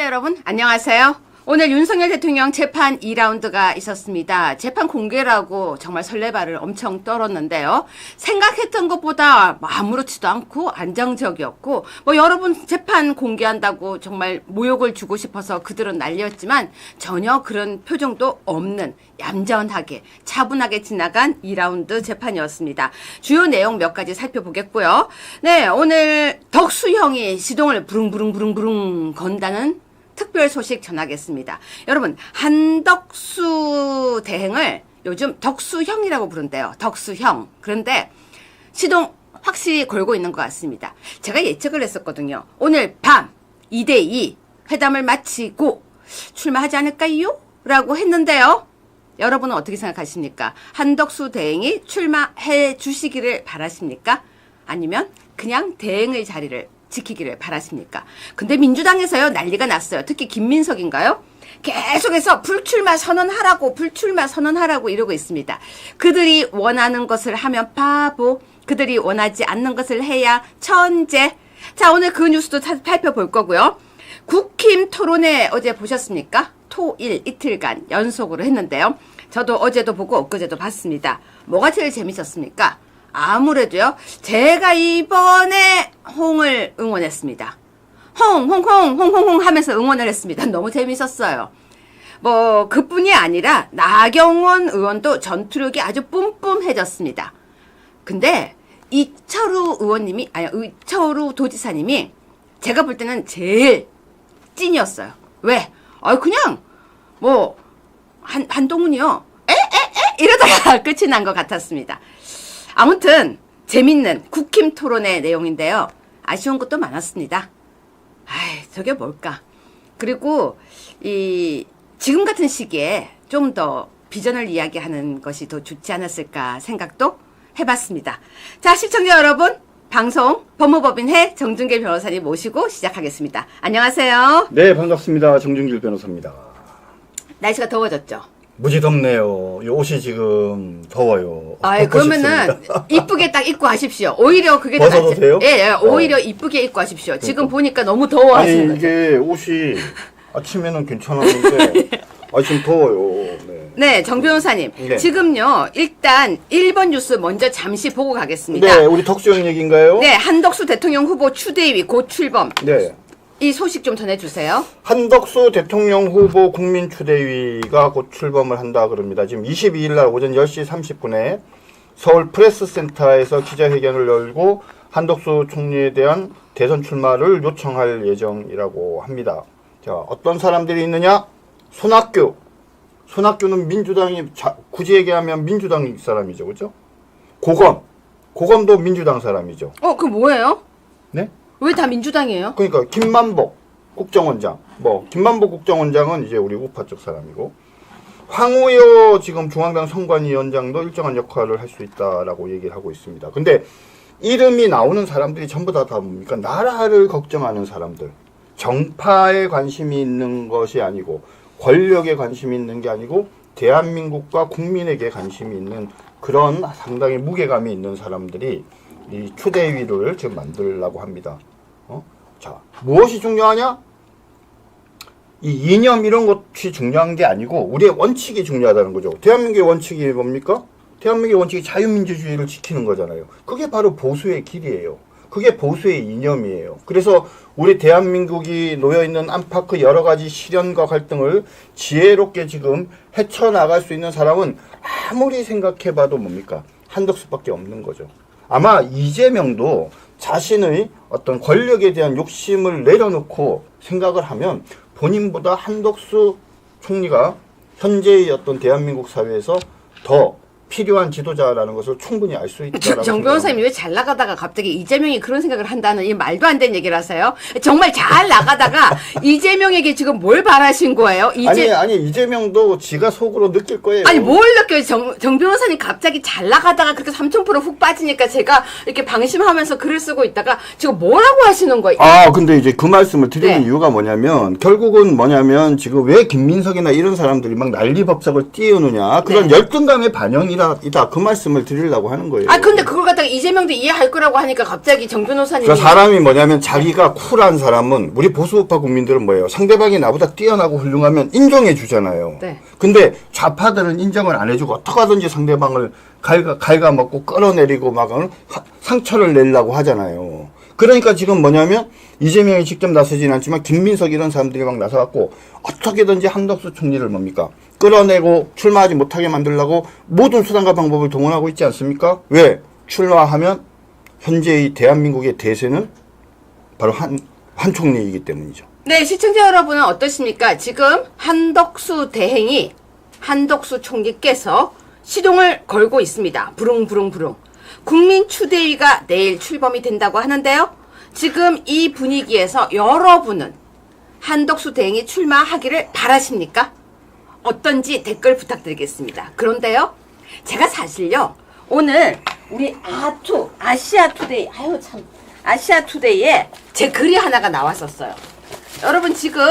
시청자 여러분 안녕하세요. 오늘 윤석열 대통령 재판 2라운드가 있었습니다. 재판 공개라고 정말 설레발을 엄청 떨었는데요. 생각했던 것보다 아무렇지도 않고 안정적이었고 여러분 재판 공개한다고 정말 모욕을 주고 싶어서 그들은 난리였지만 전혀 그런 표정도 없는 얌전하게 차분하게 지나간 2라운드 재판이었습니다. 주요 내용 몇 가지 살펴보겠고요. 네, 오늘 덕수형이 시동을 부릉부릉 건다는 특별 소식 전하겠습니다. 여러분, 한덕수 대행을 요즘 덕수형이라고 부른대요. 덕수형. 그런데 시동 확실히 걸고 있는 것 같습니다. 제가 예측을 했었거든요. 오늘 밤 2대2 회담을 마치고 출마하지 않을까요? 라고 했는데요. 여러분은 어떻게 생각하십니까? 한덕수 대행이 출마해 주시기를 바라십니까? 아니면 그냥 대행의 자리를 지키기를 바라십니까? 근데 민주당에서요 난리가 났어요. 특히 김민석인가요? 계속해서 불출마 선언하라고 이러고 있습니다. 그들이 원하는 것을 하면 바보, 그들이 원하지 않는 것을 해야 천재. 자, 오늘 그 뉴스도 살펴볼 거고요. 국힘 토론회 어제 보셨습니까? 토일 이틀간 연속으로 했는데요. 저도 어제도 보고 엊그제도 봤습니다. 뭐가 제일 재밌었습니까? 아무래도요, 제가 이번에 홍을 응원했습니다. 홍 하면서 응원을 했습니다. 너무 재밌었어요. 그뿐이 아니라 나경원 의원도 전투력이 아주 뿜뿜해졌습니다. 근데 이철우 도지사님이 제가 볼 때는 제일 찐이었어요. 왜? 그냥 한동훈이요. 이러다가 끝이 난 것 같았습니다. 아무튼 재밌는 국힘 토론의 내용인데요. 아쉬운 것도 많았습니다. 저게 뭘까? 그리고 지금 같은 시기에 좀 더 비전을 이야기하는 것이 더 좋지 않았을까 생각도 해봤습니다. 자, 시청자 여러분, 방송 법무법인회 정준길 변호사님 모시고 시작하겠습니다. 안녕하세요. 네, 반갑습니다. 정준길 변호사입니다. 날씨가 더워졌죠? 무지 덥네요. 이 옷이 지금 더워요. 그러면은 이쁘게 딱 입고 하십시오. 오히려 그게 더 벗어도 돼요? 예, 오히려 이쁘게 입고 하십시오. 지금 보니까 너무 더워하시는 거죠. 이게 옷이 아침에는 괜찮았는데 지금 더워요. 네, 정 변호사님. 네. 지금요, 일단 1번 뉴스 먼저 잠시 보고 가겠습니다. 네, 우리 덕수형 얘기인가요? 네, 한덕수 대통령 후보 추대위 곧 출범. 네. 이 소식 좀 전해주세요. 한덕수 대통령 후보 국민추대위가 곧 출범을 한다 그럽니다. 지금 22일 날 오전 10시 30분에 서울 프레스센터에서 기자회견을 열고 한덕수 총리에 대한 대선 출마를 요청할 예정이라고 합니다. 자, 어떤 사람들이 있느냐? 손학규는 민주당이, 굳이 얘기하면 민주당 사람이죠. 그죠? 고검도 민주당 사람이죠. 그 뭐예요? 네? 왜 다 민주당이에요? 그러니까 김만복 국정원장, 김만복 국정원장은 이제 우리 우파 쪽 사람이고, 황우여 지금 중앙당 선관위원장도 일정한 역할을 할 수 있다라고 얘기를 하고 있습니다. 근데 이름이 나오는 사람들이 전부 다 뭡니까? 나라를 걱정하는 사람들, 정파에 관심이 있는 것이 아니고, 권력에 관심이 있는 게 아니고, 대한민국과 국민에게 관심이 있는 그런 상당히 무게감이 있는 사람들이 이 추대위를 지금 만들려고 합니다. 자, 무엇이 중요하냐? 이 이념 이런 것이 중요한 게 아니고 우리의 원칙이 중요하다는 거죠. 대한민국의 원칙이 뭡니까? 대한민국의 원칙이 자유민주주의를 지키는 거잖아요. 그게 바로 보수의 길이에요. 그게 보수의 이념이에요. 그래서 우리 대한민국이 놓여있는 안팎의 여러 가지 시련과 갈등을 지혜롭게 지금 헤쳐나갈 수 있는 사람은 아무리 생각해봐도 뭡니까? 한덕수밖에 없는 거죠. 아마 이재명도 자신의 어떤 권력에 대한 욕심을 내려놓고 생각을 하면 본인보다 한덕수 총리가 현재의 어떤 대한민국 사회에서 더 필요한 지도자라는 것을 충분히 알 수 있다라고. 정 변호사님이 왜 잘 나가다가 갑자기 이재명이 그런 생각을 한다는 이 말도 안 되는 얘기를 하세요? 정말 잘 나가다가 이재명에게 지금 뭘 바라신 거예요? 아니 이재명도 지가 속으로 느낄 거예요. 아니 뭘 느껴요? 정 변호사님 갑자기 잘 나가다가 그렇게 3000% 훅 빠지니까 제가 이렇게 방심하면서 글을 쓰고 있다가 지금 뭐라고 하시는 거예요? 근데 이제 그 말씀을 드리는 이유가 뭐냐면 결국은 지금 왜 김민석이나 이런 사람들이 막 난리법석을 띄우느냐 그런 열등감의 반영이라. 탈락이다. 그 말씀을 드리려고 하는 거예요. 아 근데 그걸 갖다가 이재명도 이해할 거라고 하니까 갑자기 정 변호사님이 그러니까 사람이 뭐냐면 자기가 쿨한 사람은 우리 보수우파 국민들은 뭐예요? 상대방이 나보다 뛰어나고 훌륭하면 인정해 주잖아요. 네. 근데 좌파들은 인정을 안 해주고 어떻게 하든지 상대방을 갉아먹고 끌어내리고 막 상처를 내려고 하잖아요. 그러니까 지금 뭐냐면 이재명이 직접 나서진 않지만 김민석 이런 사람들이 막 나서갖고 어떻게든지 한덕수 총리를 뭡니까? 끌어내고 출마하지 못하게 만들려고 모든 수단과 방법을 동원하고 있지 않습니까? 왜? 출마하면 현재의 대한민국의 대세는 바로 한 총리이기 때문이죠. 네, 시청자 여러분은 어떠십니까? 지금 한덕수 대행이 한덕수 총리께서 시동을 걸고 있습니다. 부릉부릉부릉. 국민추대위가 내일 출범이 된다고 하는데요. 지금 이 분위기에서 여러분은 한덕수 대행이 출마하기를 바라십니까? 어떤지 댓글 부탁드리겠습니다. 그런데요, 제가 사실요, 오늘 우리 아시아투데이, 아시아투데이에 제 글이 하나가 나왔었어요. 여러분 지금,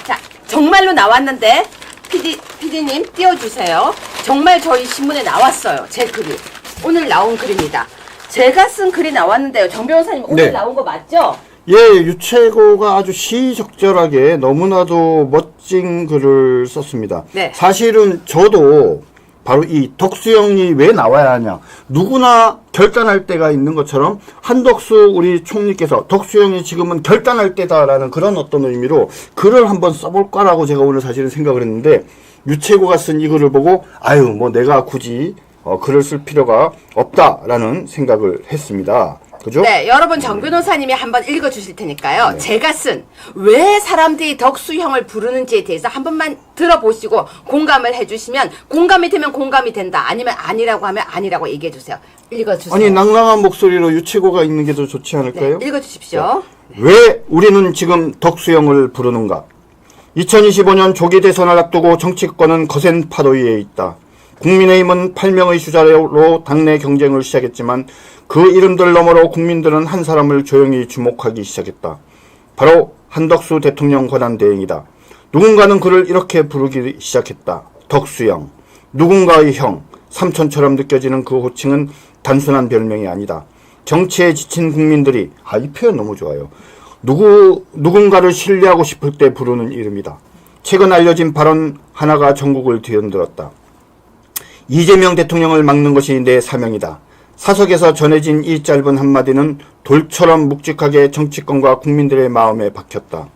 자, 정말로 나왔는데, PD님 띄워주세요. 정말 저희 신문에 나왔어요. 제 글이. 오늘 나온 글입니다. 제가 쓴 글이 나왔는데요. 정 변호사님 오늘 네. 나온 거 맞죠? 예, 유채고가 아주 시적절하게 너무나도 멋진 글을 썼습니다. 네. 사실은 저도 바로 이 덕수형이 왜 나와야 하냐. 누구나 결단할 때가 있는 것처럼 한덕수 우리 총리께서 덕수형이 지금은 결단할 때다라는 그런 어떤 의미로 글을 한번 써볼까라고 제가 오늘 사실은 생각을 했는데 유채고가 쓴 이 글을 보고 아유 뭐 내가 굳이 글을 쓸 필요가 없다라는 생각을 했습니다. 그죠? 네, 여러분 정 변호사님이 한번 읽어주실 테니까요. 네. 제가 쓴 왜 사람들이 덕수형을 부르는지에 대해서 한 번만 들어보시고 공감을 해주시면 공감이 되면 공감이 된다. 아니면 아니라고 하면 아니라고 얘기해주세요. 읽어주세요. 아니 낭랑한 목소리로 유채고가 있는 게 더 좋지 않을까요? 네, 읽어주십시오. 왜 우리는 지금 덕수형을 부르는가? 2025년 조기 대선을 앞두고 정치권은 거센 파도 위에 있다. 국민의힘은 8명의 주자로 당내 경쟁을 시작했지만 그 이름들 너머로 국민들은 한 사람을 조용히 주목하기 시작했다. 바로 한덕수 대통령 권한대행이다. 누군가는 그를 이렇게 부르기 시작했다. 덕수형. 누군가의 형, 삼촌처럼 느껴지는 그 호칭은 단순한 별명이 아니다. 정치에 지친 국민들이, 이 표현 너무 좋아요. 누군가를 신뢰하고 싶을 때 부르는 이름이다. 최근 알려진 발언 하나가 전국을 뒤흔들었다. 이재명 대통령을 막는 것이 내 사명이다. 사석에서 전해진 이 짧은 한마디는 돌처럼 묵직하게 정치권과 국민들의 마음에 박혔다.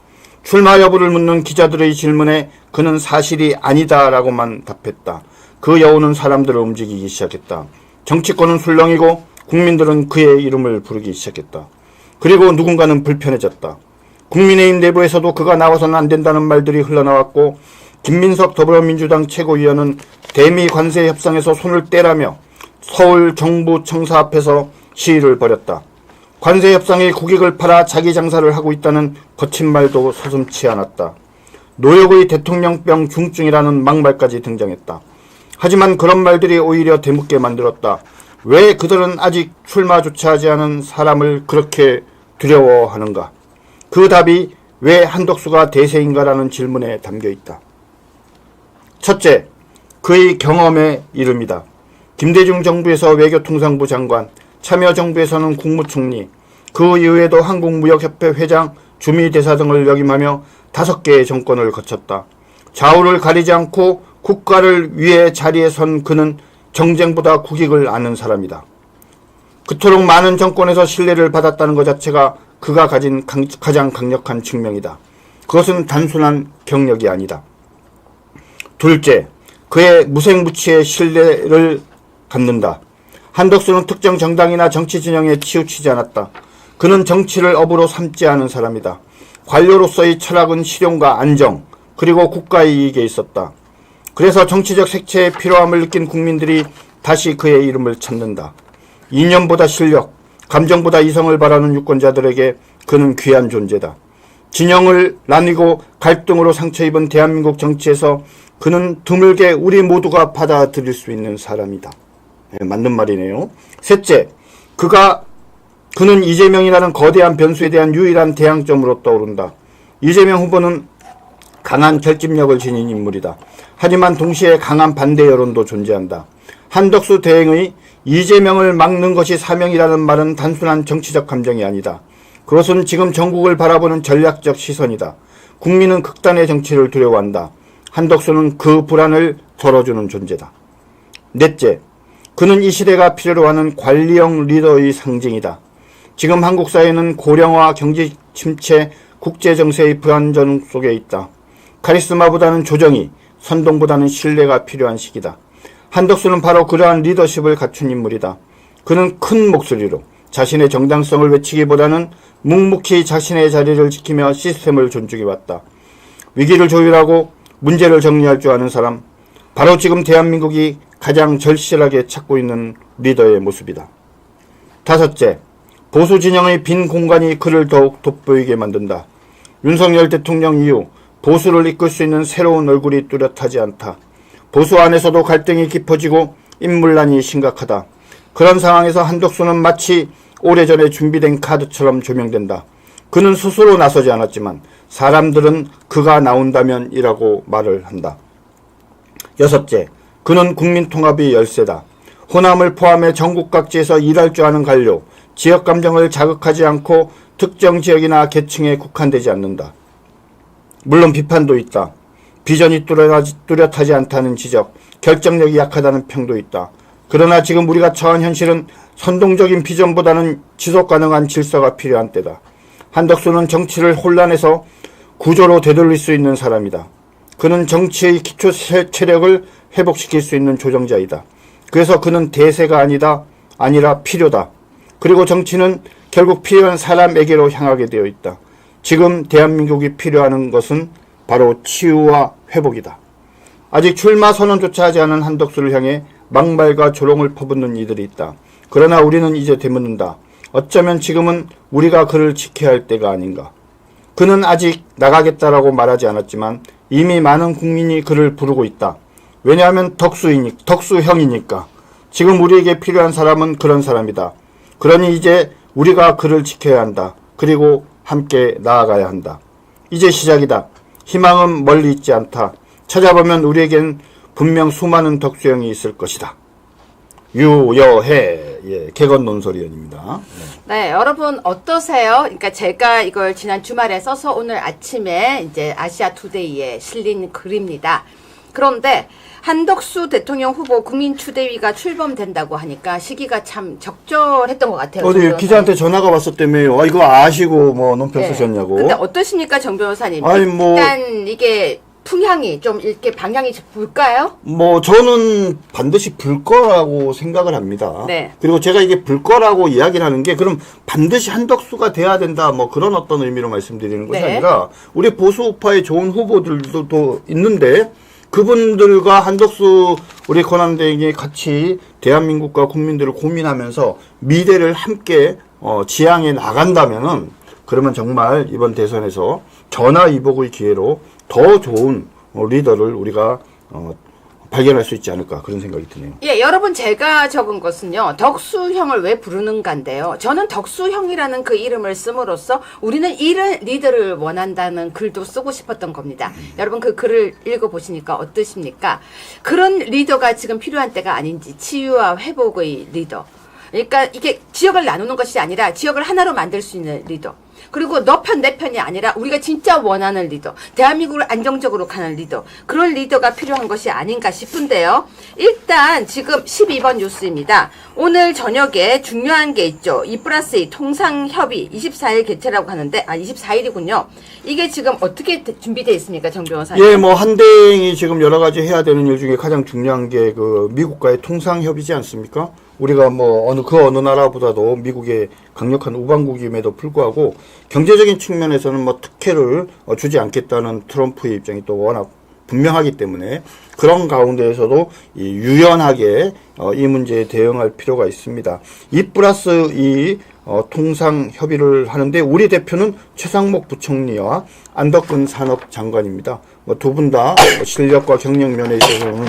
출마 여부를 묻는 기자들의 질문에 그는 사실이 아니다라고만 답했다. 그 여우는 사람들을 움직이기 시작했다. 정치권은 술렁이고 국민들은 그의 이름을 부르기 시작했다. 그리고 누군가는 불편해졌다. 국민의힘 내부에서도 그가 나와서는 안 된다는 말들이 흘러나왔고 김민석 더불어민주당 최고위원은 대미 관세 협상에서 손을 떼라며 서울 정부 청사 앞에서 시위를 벌였다. 관세 협상에 고객을 팔아 자기 장사를 하고 있다는 거친 말도 서슴지 않았다. 노역의 대통령병 중증이라는 막말까지 등장했다. 하지만 그런 말들이 오히려 대묻게 만들었다. 왜 그들은 아직 출마조차 하지 않은 사람을 그렇게 두려워하는가? 그 답이 왜 한덕수가 대세인가라는 질문에 담겨있다. 첫째, 그의 경험의 이름이다. 김대중 정부에서 외교통상부 장관, 참여정부에서는 국무총리, 그 이후에도 한국무역협회 회장, 주미대사 등을 역임하며 5개의 정권을 거쳤다. 좌우를 가리지 않고 국가를 위해 자리에 선 그는 정쟁보다 국익을 아는 사람이다. 그토록 많은 정권에서 신뢰를 받았다는 것 자체가 그가 가진 가장 강력한 증명이다. 그것은 단순한 경력이 아니다. 둘째, 그의 무색무취의 신뢰를 갖는다. 한덕수는 특정 정당이나 정치 진영에 치우치지 않았다. 그는 정치를 업으로 삼지 않은 사람이다. 관료로서의 철학은 실용과 안정, 그리고 국가의 이익에 있었다. 그래서 정치적 색채의 필요함을 느낀 국민들이 다시 그의 이름을 찾는다. 이념보다 실력, 감정보다 이성을 바라는 유권자들에게 그는 귀한 존재다. 진영을 나뉘고 갈등으로 상처 입은 대한민국 정치에서 그는 드물게 우리 모두가 받아들일 수 있는 사람이다. 네, 맞는 말이네요. 셋째, 그는 이재명이라는 거대한 변수에 대한 유일한 대항점으로 떠오른다. 이재명 후보는 강한 결집력을 지닌 인물이다. 하지만 동시에 강한 반대 여론도 존재한다. 한덕수 대행의 이재명을 막는 것이 사명이라는 말은 단순한 정치적 감정이 아니다. 그것은 지금 전국을 바라보는 전략적 시선이다. 국민은 극단의 정치를 두려워한다. 한덕수는 그 불안을 덜어주는 존재다. 넷째, 그는 이 시대가 필요로 하는 관리형 리더의 상징이다. 지금 한국 사회는 고령화, 경제 침체, 국제 정세의 불안정 속에 있다. 카리스마보다는 조정이, 선동보다는 신뢰가 필요한 시기다. 한덕수는 바로 그러한 리더십을 갖춘 인물이다. 그는 큰 목소리로 자신의 정당성을 외치기보다는 묵묵히 자신의 자리를 지키며 시스템을 존중해왔다. 위기를 조율하고 문제를 정리할 줄 아는 사람, 바로 지금 대한민국이 가장 절실하게 찾고 있는 리더의 모습이다. 다섯째, 보수 진영의 빈 공간이 그를 더욱 돋보이게 만든다. 윤석열 대통령 이후 보수를 이끌 수 있는 새로운 얼굴이 뚜렷하지 않다. 보수 안에서도 갈등이 깊어지고 인물난이 심각하다. 그런 상황에서 한덕수는 마치 오래전에 준비된 카드처럼 조명된다. 그는 스스로 나서지 않았지만 사람들은 그가 나온다면 이라고 말을 한다. 여섯째, 그는 국민통합의 열쇠다. 호남을 포함해 전국 각지에서 일할 줄 아는 관료, 지역 감정을 자극하지 않고 특정 지역이나 계층에 국한되지 않는다. 물론 비판도 있다. 비전이 뚜렷하지 않다는 지적, 결정력이 약하다는 평도 있다. 그러나 지금 우리가 처한 현실은 선동적인 비전보다는 지속 가능한 질서가 필요한 때다. 한덕수는 정치를 혼란에서 구조로 되돌릴 수 있는 사람이다. 그는 정치의 기초 체력을 회복시킬 수 있는 조정자이다. 그래서 그는 대세가 아니라 필요다. 그리고 정치는 결국 필요한 사람에게로 향하게 되어 있다. 지금 대한민국이 필요한 것은 바로 치유와 회복이다. 아직 출마 선언조차 하지 않은 한덕수를 향해 막말과 조롱을 퍼붓는 이들이 있다. 그러나 우리는 이제 되묻는다. 어쩌면 지금은 우리가 그를 지켜야 할 때가 아닌가. 그는 아직 나가겠다라고 말하지 않았지만 이미 많은 국민이 그를 부르고 있다. 왜냐하면 덕수형이니까. 지금 우리에게 필요한 사람은 그런 사람이다. 그러니 이제 우리가 그를 지켜야 한다. 그리고 함께 나아가야 한다. 이제 시작이다. 희망은 멀리 있지 않다. 찾아보면 우리에겐 분명 수많은 덕수형이 있을 것이다. 유여해. 예, 개건 논설위원입니다. 네, 여러분 어떠세요? 그러니까 제가 이걸 지난 주말에 써서 오늘 아침에 이제 아시아 투데이에 실린 글입니다. 그런데 한덕수 대통령 후보 국민추대위가 출범된다고 하니까 시기가 참 적절했던 것 같아요. 어디 기자한테 전화가 왔었다며요. 이거 아시고 뭐 논평 쓰셨냐고. 근데 어떠십니까, 정 변호사님? 아니, 뭐 일단 이게 풍향이 좀 이렇게 방향이 불까요? 뭐 저는 반드시 불 거라고 생각을 합니다. 네. 그리고 제가 이게 불 거라고 이야기를 하는 게 그럼 반드시 한덕수가 돼야 된다 뭐 그런 어떤 의미로 말씀드리는 것이 네. 아니라 우리 보수 우파의 좋은 후보들도 또 있는데 그분들과 한덕수 우리 권한대행이 같이 대한민국과 국민들을 고민하면서 미래를 함께 지향해 나간다면은 그러면 정말 이번 대선에서 전화위복의 기회로 더 좋은 리더를 우리가 발견할 수 있지 않을까 그런 생각이 드네요. 예, 여러분 제가 적은 것은요. 덕수형을 왜 부르는가인데요. 저는 덕수형이라는 그 이름을 씀으로써 우리는 이런 리더를 원한다는 글도 쓰고 싶었던 겁니다. 여러분 그 글을 읽어보시니까 어떠십니까? 그런 리더가 지금 필요한 때가 아닌지 치유와 회복의 리더. 그러니까 이게 지역을 나누는 것이 아니라 지역을 하나로 만들 수 있는 리더. 그리고 너 편, 내 편이 아니라 우리가 진짜 원하는 리더. 대한민국을 안정적으로 가는 리더. 그런 리더가 필요한 것이 아닌가 싶은데요. 일단 지금 12번 뉴스입니다. 오늘 저녁에 중요한 게 있죠. 2+2 통상협의 24일 개최라고 하는데 24일이군요. 이게 지금 어떻게 준비되어 있습니까, 정 변호사님? 예, 뭐 한대행이 지금 여러 가지 해야 되는 일 중에 가장 중요한 게 그 미국과의 통상협의지 않습니까? 우리가 뭐 어느 나라보다도 미국의 강력한 우방국임에도 불구하고 경제적인 측면에서는 뭐 특혜를 주지 않겠다는 트럼프의 입장이 또 워낙 분명하기 때문에 그런 가운데에서도 유연하게 이 문제에 대응할 필요가 있습니다. 2+2 통상 협의를 하는데 우리 대표는 최상목 부총리와 안덕근 산업장관입니다. 두 분 다 실력과 경력 면에 있어서는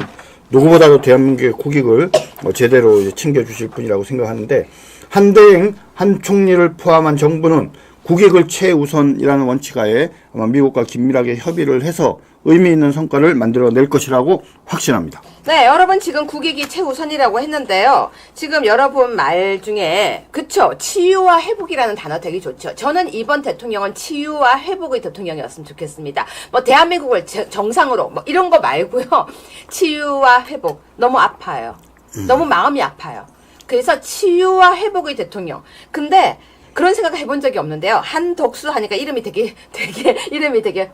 누구보다도 대한민국의 국익을 제대로 챙겨주실 분이라고 생각하는데 한대행 한 총리를 포함한 정부는 국익을 최우선이라는 원칙하에 아마 미국과 긴밀하게 협의를 해서 의미 있는 성과를 만들어낼 것이라고 확신합니다. 네, 여러분 지금 국익이 최우선이라고 했는데요. 지금 여러분 말 중에 그쵸, 치유와 회복이라는 단어 되게 좋죠. 저는 이번 대통령은 치유와 회복의 대통령이었으면 좋겠습니다. 뭐 대한민국을 정상으로 뭐 이런 거 말고요. 치유와 회복 너무 아파요. 너무 마음이 아파요. 그래서 치유와 회복의 대통령. 근데 그런 생각을 해본 적이 없는데요. 한덕수 하니까 이름이 되게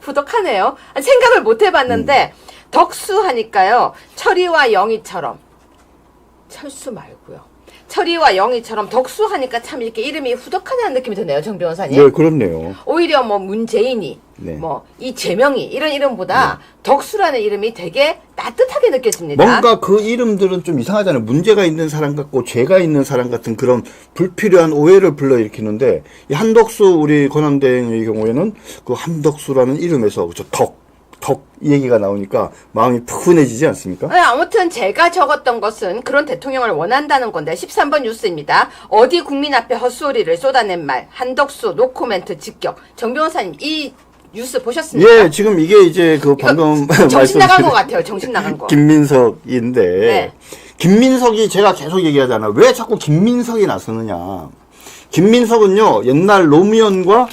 후덕하네요. 생각을 못 해봤는데 덕수 하니까요. 철이와 영희처럼 철수 말고요. 철이와 영희처럼 덕수 하니까 참 이렇게 이름이 후덕하다는 느낌이 드네요, 정 변호사님. 네, 그렇네요. 오히려 뭐 문재인이, 네. 뭐 이재명이 이런 이름보다 덕수라는 이름이 되게 따뜻하게 느껴집니다. 뭔가 그 이름들은 좀 이상하잖아요. 문제가 있는 사람 같고 죄가 있는 사람 같은 그런 불필요한 오해를 불러일으키는데 이 한덕수 우리 권한대행의 경우에는 그 한덕수라는 이름에서 그쵸, 이 얘기가 나오니까 마음이 푸근해지지 않습니까? 네, 아무튼 제가 적었던 것은 그런 대통령을 원한다는 건데 13번 뉴스입니다. 어디 국민 앞에 헛소리를 쏟아낸 말 한덕수 노코멘트 직격. 정 변호사님 이 뉴스 보셨습니까? 예, 지금 이게 이제 그 방금 정신 나간 것 같아요. 정신 나간 거. 김민석인데 네. 김민석이 제가 계속 얘기하잖아요. 왜 자꾸 김민석이 나서느냐. 김민석은요 옛날 노무현과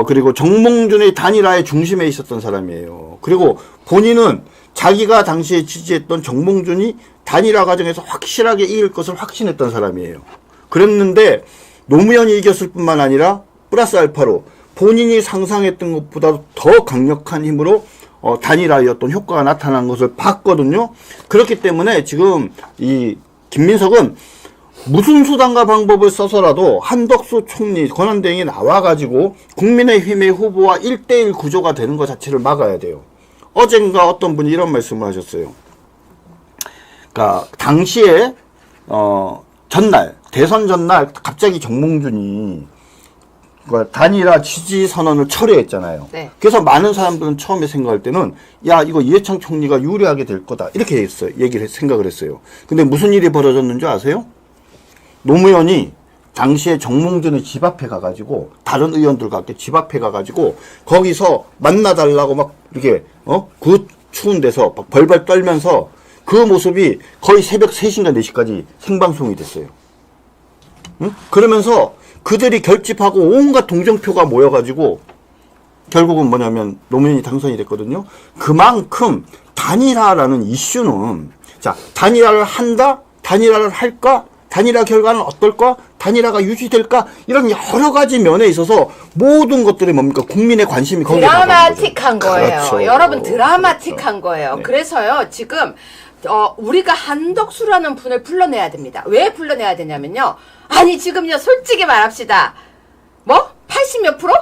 그리고 정몽준의 단일화의 중심에 있었던 사람이에요. 그리고 본인은 자기가 당시에 지지했던 정몽준이 단일화 과정에서 확실하게 이길 것을 확신했던 사람이에요. 그랬는데 노무현이 이겼을 뿐만 아니라 플러스 알파로 본인이 상상했던 것보다 더 강력한 힘으로 단일화의 어떤 효과가 나타난 것을 봤거든요. 그렇기 때문에 지금 이 김민석은 무슨 수단과 방법을 써서라도 한덕수 총리 권한대행이 나와가지고 국민의힘의 후보와 1대1 구조가 되는 것 자체를 막아야 돼요. 어젠가 어떤 분이 이런 말씀을 하셨어요. 그러니까 당시에 전날 대선 전날 갑자기 정몽준이 단일화 지지 선언을 철회했잖아요. 네. 그래서 많은 사람들은 처음에 생각할 때는 야 이거 이해창 총리가 유리하게 될 거다 이렇게 생각을 했어요. 근데 무슨 일이 벌어졌는 줄 아세요? 노무현이 당시에 정몽준의 집 앞에 가가지고 다른 의원들과 함께 집 앞에 가가지고 거기서 만나달라고 막 이렇게 그 추운 데서 막 벌벌 떨면서 그 모습이 거의 새벽 3시인가 4시까지 생방송이 됐어요. 응? 그러면서 그들이 결집하고 온갖 동정표가 모여가지고 결국은 뭐냐면 노무현이 당선이 됐거든요. 그만큼 단일화라는 이슈는 자 단일화를 한다? 단일화를 할까? 단일화 결과는 어떨까? 단일화가 유지될까? 이런 여러 가지 면에 있어서 모든 것들이 뭡니까? 국민의 관심이 거기에 드라마틱한 거예요. 그렇죠. 여러분 드라마틱한 그렇죠. 거예요. 네. 그래서요 지금 우리가 한덕수라는 분을 불러내야 됩니다. 왜 불러내야 되냐면요. 아니 지금요 솔직히 말합시다. 뭐 80몇 프로?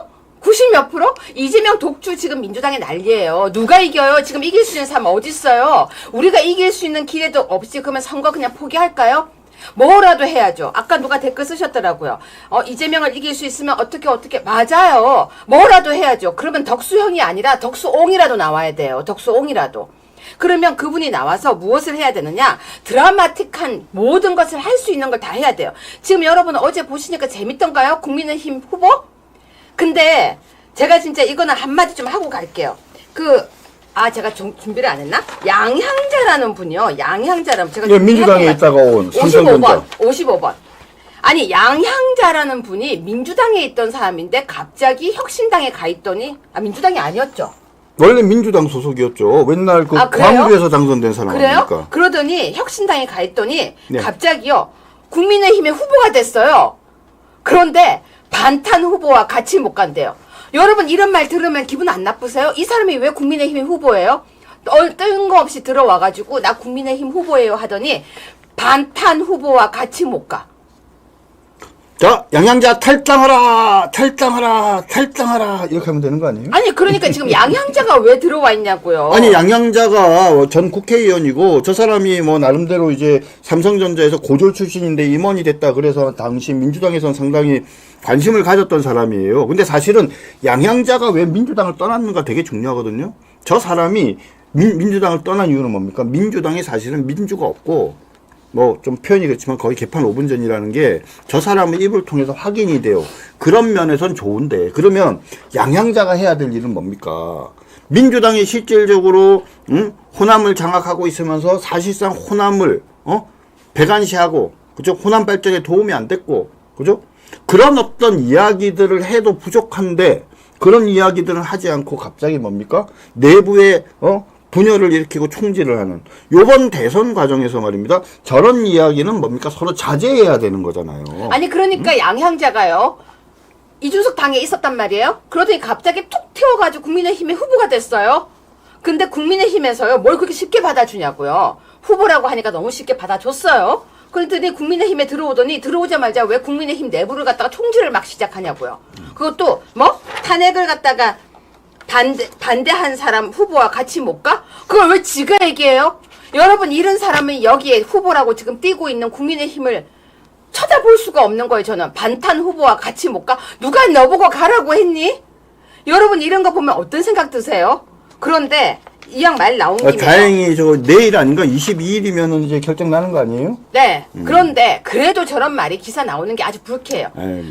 90몇 프로? 이재명 독주 지금 민주당에 난리예요. 누가 이겨요? 지금 이길 수 있는 사람 어디 있어요? 우리가 이길 수 있는 기회도 없이 그러면 선거 그냥 포기할까요? 뭐라도 해야죠. 아까 누가 댓글 쓰셨더라고요. 이재명을 이길 수 있으면 어떻게 맞아요. 뭐라도 해야죠. 그러면 덕수형이 아니라 덕수옹이라도 나와야 돼요. 덕수옹이라도. 그러면 그분이 나와서 무엇을 해야 되느냐? 드라마틱한 모든 것을 할 수 있는 걸 다 해야 돼요. 지금 여러분 어제 보시니까 재밌던가요? 국민의힘 후보? 근데 제가 진짜 이거는 한마디 좀 하고 갈게요. 제가 준비를 안 했나? 양향자라는 분이요. 양향자라는 제가 예, 민주당에 있다가 온 55번. 아니 양향자라는 분이 민주당에 있던 사람인데 갑자기 혁신당에 가 있더니 민주당이 아니었죠. 원래 민주당 소속이었죠. 맨날 광주에서 당선된 사람 아닙니까? 그래요? 그러더니 혁신당에 가 있더니 네. 갑자기요. 국민의힘의 후보가 됐어요. 그런데 반탄 후보와 같이 못 간대요. 여러분 이런 말 들으면 기분 안 나쁘세요? 이 사람이 왜 국민의힘 후보예요? 뜬금없이 들어와가지고 나 국민의힘 후보예요 하더니 반탄 후보와 같이 못 가. 자, 양양자 탈당하라 이렇게 하면 되는 거 아니에요? 아니 그러니까 지금 양향자가 왜 들어와 있냐고요. 아니 양양자가 전 국회의원이고 저 사람이 뭐 나름대로 이제 삼성전자에서 고졸 출신인데 임원이 됐다 그래서 당시 민주당에서는 상당히 관심을 가졌던 사람이에요. 근데 사실은 양양자가 왜 민주당을 떠났는가 되게 중요하거든요. 저 사람이 민주당을 떠난 이유는 뭡니까? 민주당이 사실은 민주가 없고 뭐 좀 표현이 그렇지만 거의 개판 5분 전이라는 게 저 사람의 입을 통해서 확인이 돼요. 그런 면에선 좋은데 그러면 양향자가 해야 될 일은 뭡니까? 민주당이 실질적으로 호남을 장악하고 있으면서 사실상 호남을 배관시하고 그죠? 호남 발전에 도움이 안 됐고 그죠? 그런 어떤 이야기들을 해도 부족한데 그런 이야기들을 하지 않고 갑자기 뭡니까? 내부에 분열을 일으키고 총질을 하는 요번 대선 과정에서 말입니다. 저런 이야기는 뭡니까? 서로 자제해야 되는 거잖아요. 아니 그러니까 양향자가요. 이준석 당에 있었단 말이에요. 그러더니 갑자기 툭 튀어가지고 국민의힘의 후보가 됐어요. 근데 국민의힘에서요. 뭘 그렇게 쉽게 받아주냐고요. 후보라고 하니까 너무 쉽게 받아줬어요. 그랬더니 국민의힘에 들어오더니 들어오자마자 왜 국민의힘 내부를 갖다가 총질을 막 시작하냐고요. 그것도 뭐 탄핵을 갖다가 반대한 사람 후보와 같이 못 가? 그걸 왜 지가 얘기해요? 여러분 이런 사람이 여기에 후보라고 지금 뛰고 있는 국민의힘을 쳐다볼 수가 없는 거예요. 저는 반탄 후보와 같이 못 가? 누가 너보고 가라고 했니? 여러분 이런 거 보면 어떤 생각 드세요? 그런데 이 양 말 나온 김에 다행히 저거 내일 아닌가 22일이면은 이제 결정 나는 거 아니에요? 네. 그런데 그래도 저런 말이 기사 나오는 게 아주 불쾌해요.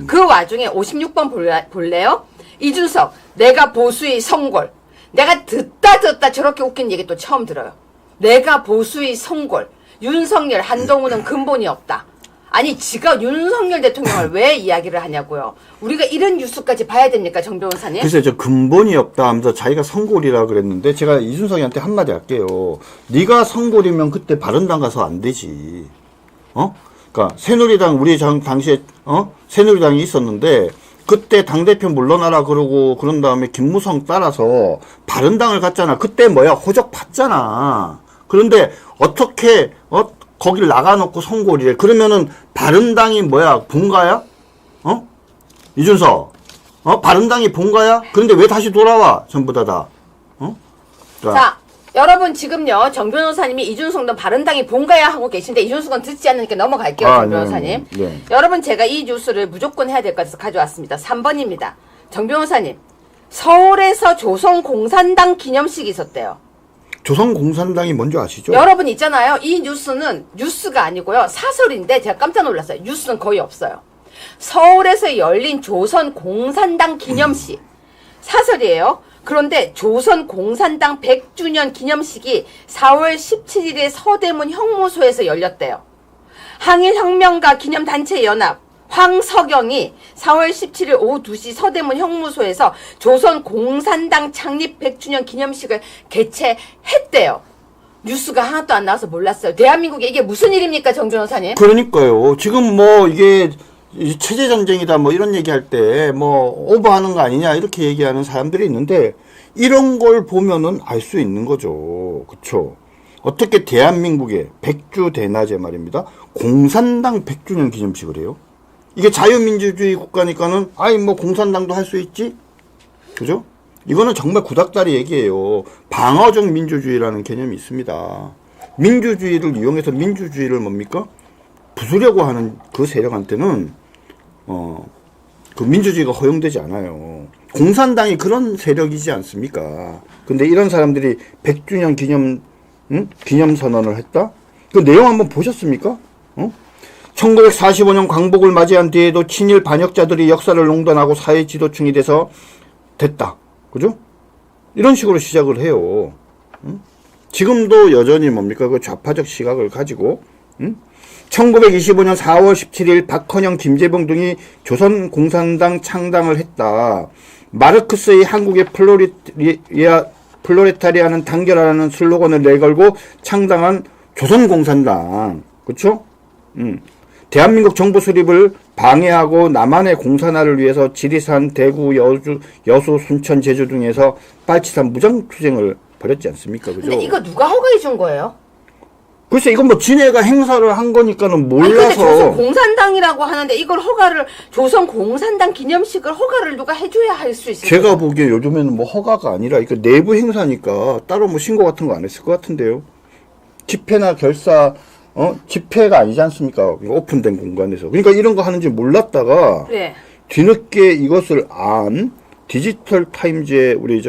그 와중에 56번 볼래요? 이준석 내가 보수의 성골. 내가 듣다 저렇게 웃긴 얘기 또 처음 들어요. 내가 보수의 성골. 윤석열 한동훈은 근본이 없다. 아니 지가 윤석열 대통령을 왜 이야기를 하냐고요. 우리가 이런 뉴스까지 봐야 됩니까 정 변호사님? 글쎄 저 근본이 없다 하면서 자기가 성골이라 그랬는데 제가 이준석이한테 한마디 할게요. 네가 성골이면 그때 바른당 가서 안 되지. 그러니까 새누리당 우리 당시에 새누리당이 있었는데 그때 당대표 물러나라 그러고 그런 다음에 김무성 따라서 바른당을 갔잖아. 그때 뭐야 호적 봤잖아. 그런데 어떻게 거길 나가놓고 성골이래. 그러면은 바른당이 뭐야 본가야? 이준석 바른당이 본가야? 그런데 왜 다시 돌아와 전부 다? 자 여러분 지금요 정 변호사님이 이준석은 바른당이 본가야 하고 계신데 이준석은 듣지 않으니까 넘어갈게요. 정 변호사님. 네. 여러분 제가 이 뉴스를 무조건 해야 될 것 같아서 가져왔습니다. 3번입니다. 정 변호사님 서울에서 조선공산당 기념식이 있었대요. 조선공산당이 뭔지 아시죠? 여러분 있잖아요. 이 뉴스는 뉴스가 아니고요. 사설인데 제가 깜짝 놀랐어요. 뉴스는 거의 없어요. 서울에서 열린 조선공산당 기념식. 사설이에요. 그런데 조선공산당 100주년 기념식이 4월 17일에 서대문 형무소에서 열렸대요. 항일혁명가 기념단체 연합 황석영이 4월 17일 오후 2시 서대문 형무소에서 조선공산당 창립 100주년 기념식을 개최했대요. 뉴스가 하나도 안 나와서 몰랐어요. 대한민국에 이게 무슨 일입니까, 정 변호사님? 그러니까요. 지금 뭐 이게 체제전쟁이다 뭐 이런 얘기할 때 뭐 오버하는 거 아니냐 이렇게 얘기하는 사람들이 있는데 이런 걸 보면은 알 수 있는 거죠. 그쵸? 어떻게 대한민국의 백주 대낮에 말입니다. 공산당 100주년 기념식을 해요? 이게 자유민주주의 국가니까는 아이 뭐 공산당도 할 수 있지? 그죠? 이거는 정말 구닥다리 얘기예요. 방어적 민주주의라는 개념이 있습니다. 민주주의를 이용해서 민주주의를 뭡니까? 부수려고 하는 그 세력한테는 그 민주주의가 허용되지 않아요. 공산당이 그런 세력이지 않습니까? 근데 이런 사람들이 100주년 기념선언을 했다? 그 내용 한번 보셨습니까? 1945년 광복을 맞이한 뒤에도 친일 반역자들이 역사를 농단하고 사회 지도층이 돼서 됐다. 그죠? 이런 식으로 시작을 해요. 지금도 여전히 뭡니까? 그 좌파적 시각을 가지고, 1925년 4월 17일 박헌영, 김재봉 등이 조선공산당 창당을 했다. 마르크스의 한국의 플로레타리아는 단결하라는 슬로건을 내걸고 창당한 조선공산당. 그쵸? 대한민국 정부 수립을 방해하고 남한의 공산화를 위해서 지리산, 대구, 여수, 순천, 제주 등에서 빨치산 무장투쟁을 벌였지 않습니까? 그죠? 근데 이거 누가 허가해 준 거예요? 글쎄 이건 뭐 진해가 행사를 한 거니까는 몰라서. 아니 근데 조선공산당이라고 하는데 이걸 허가를 조선공산당 기념식을 허가를 누가 해줘야 할 수 있어요? 제가 보기에 요즘에는 뭐 허가가 아니라 이거 내부 행사니까 따로 뭐 신고 같은 거 안 했을 것 같은데요. 집회나 결사 집회가 아니지 않습니까? 오픈된 공간에서. 그러니까 이런 거 하는지 몰랐다가 네. 뒤늦게 이것을 안 디지털 타임즈에 우리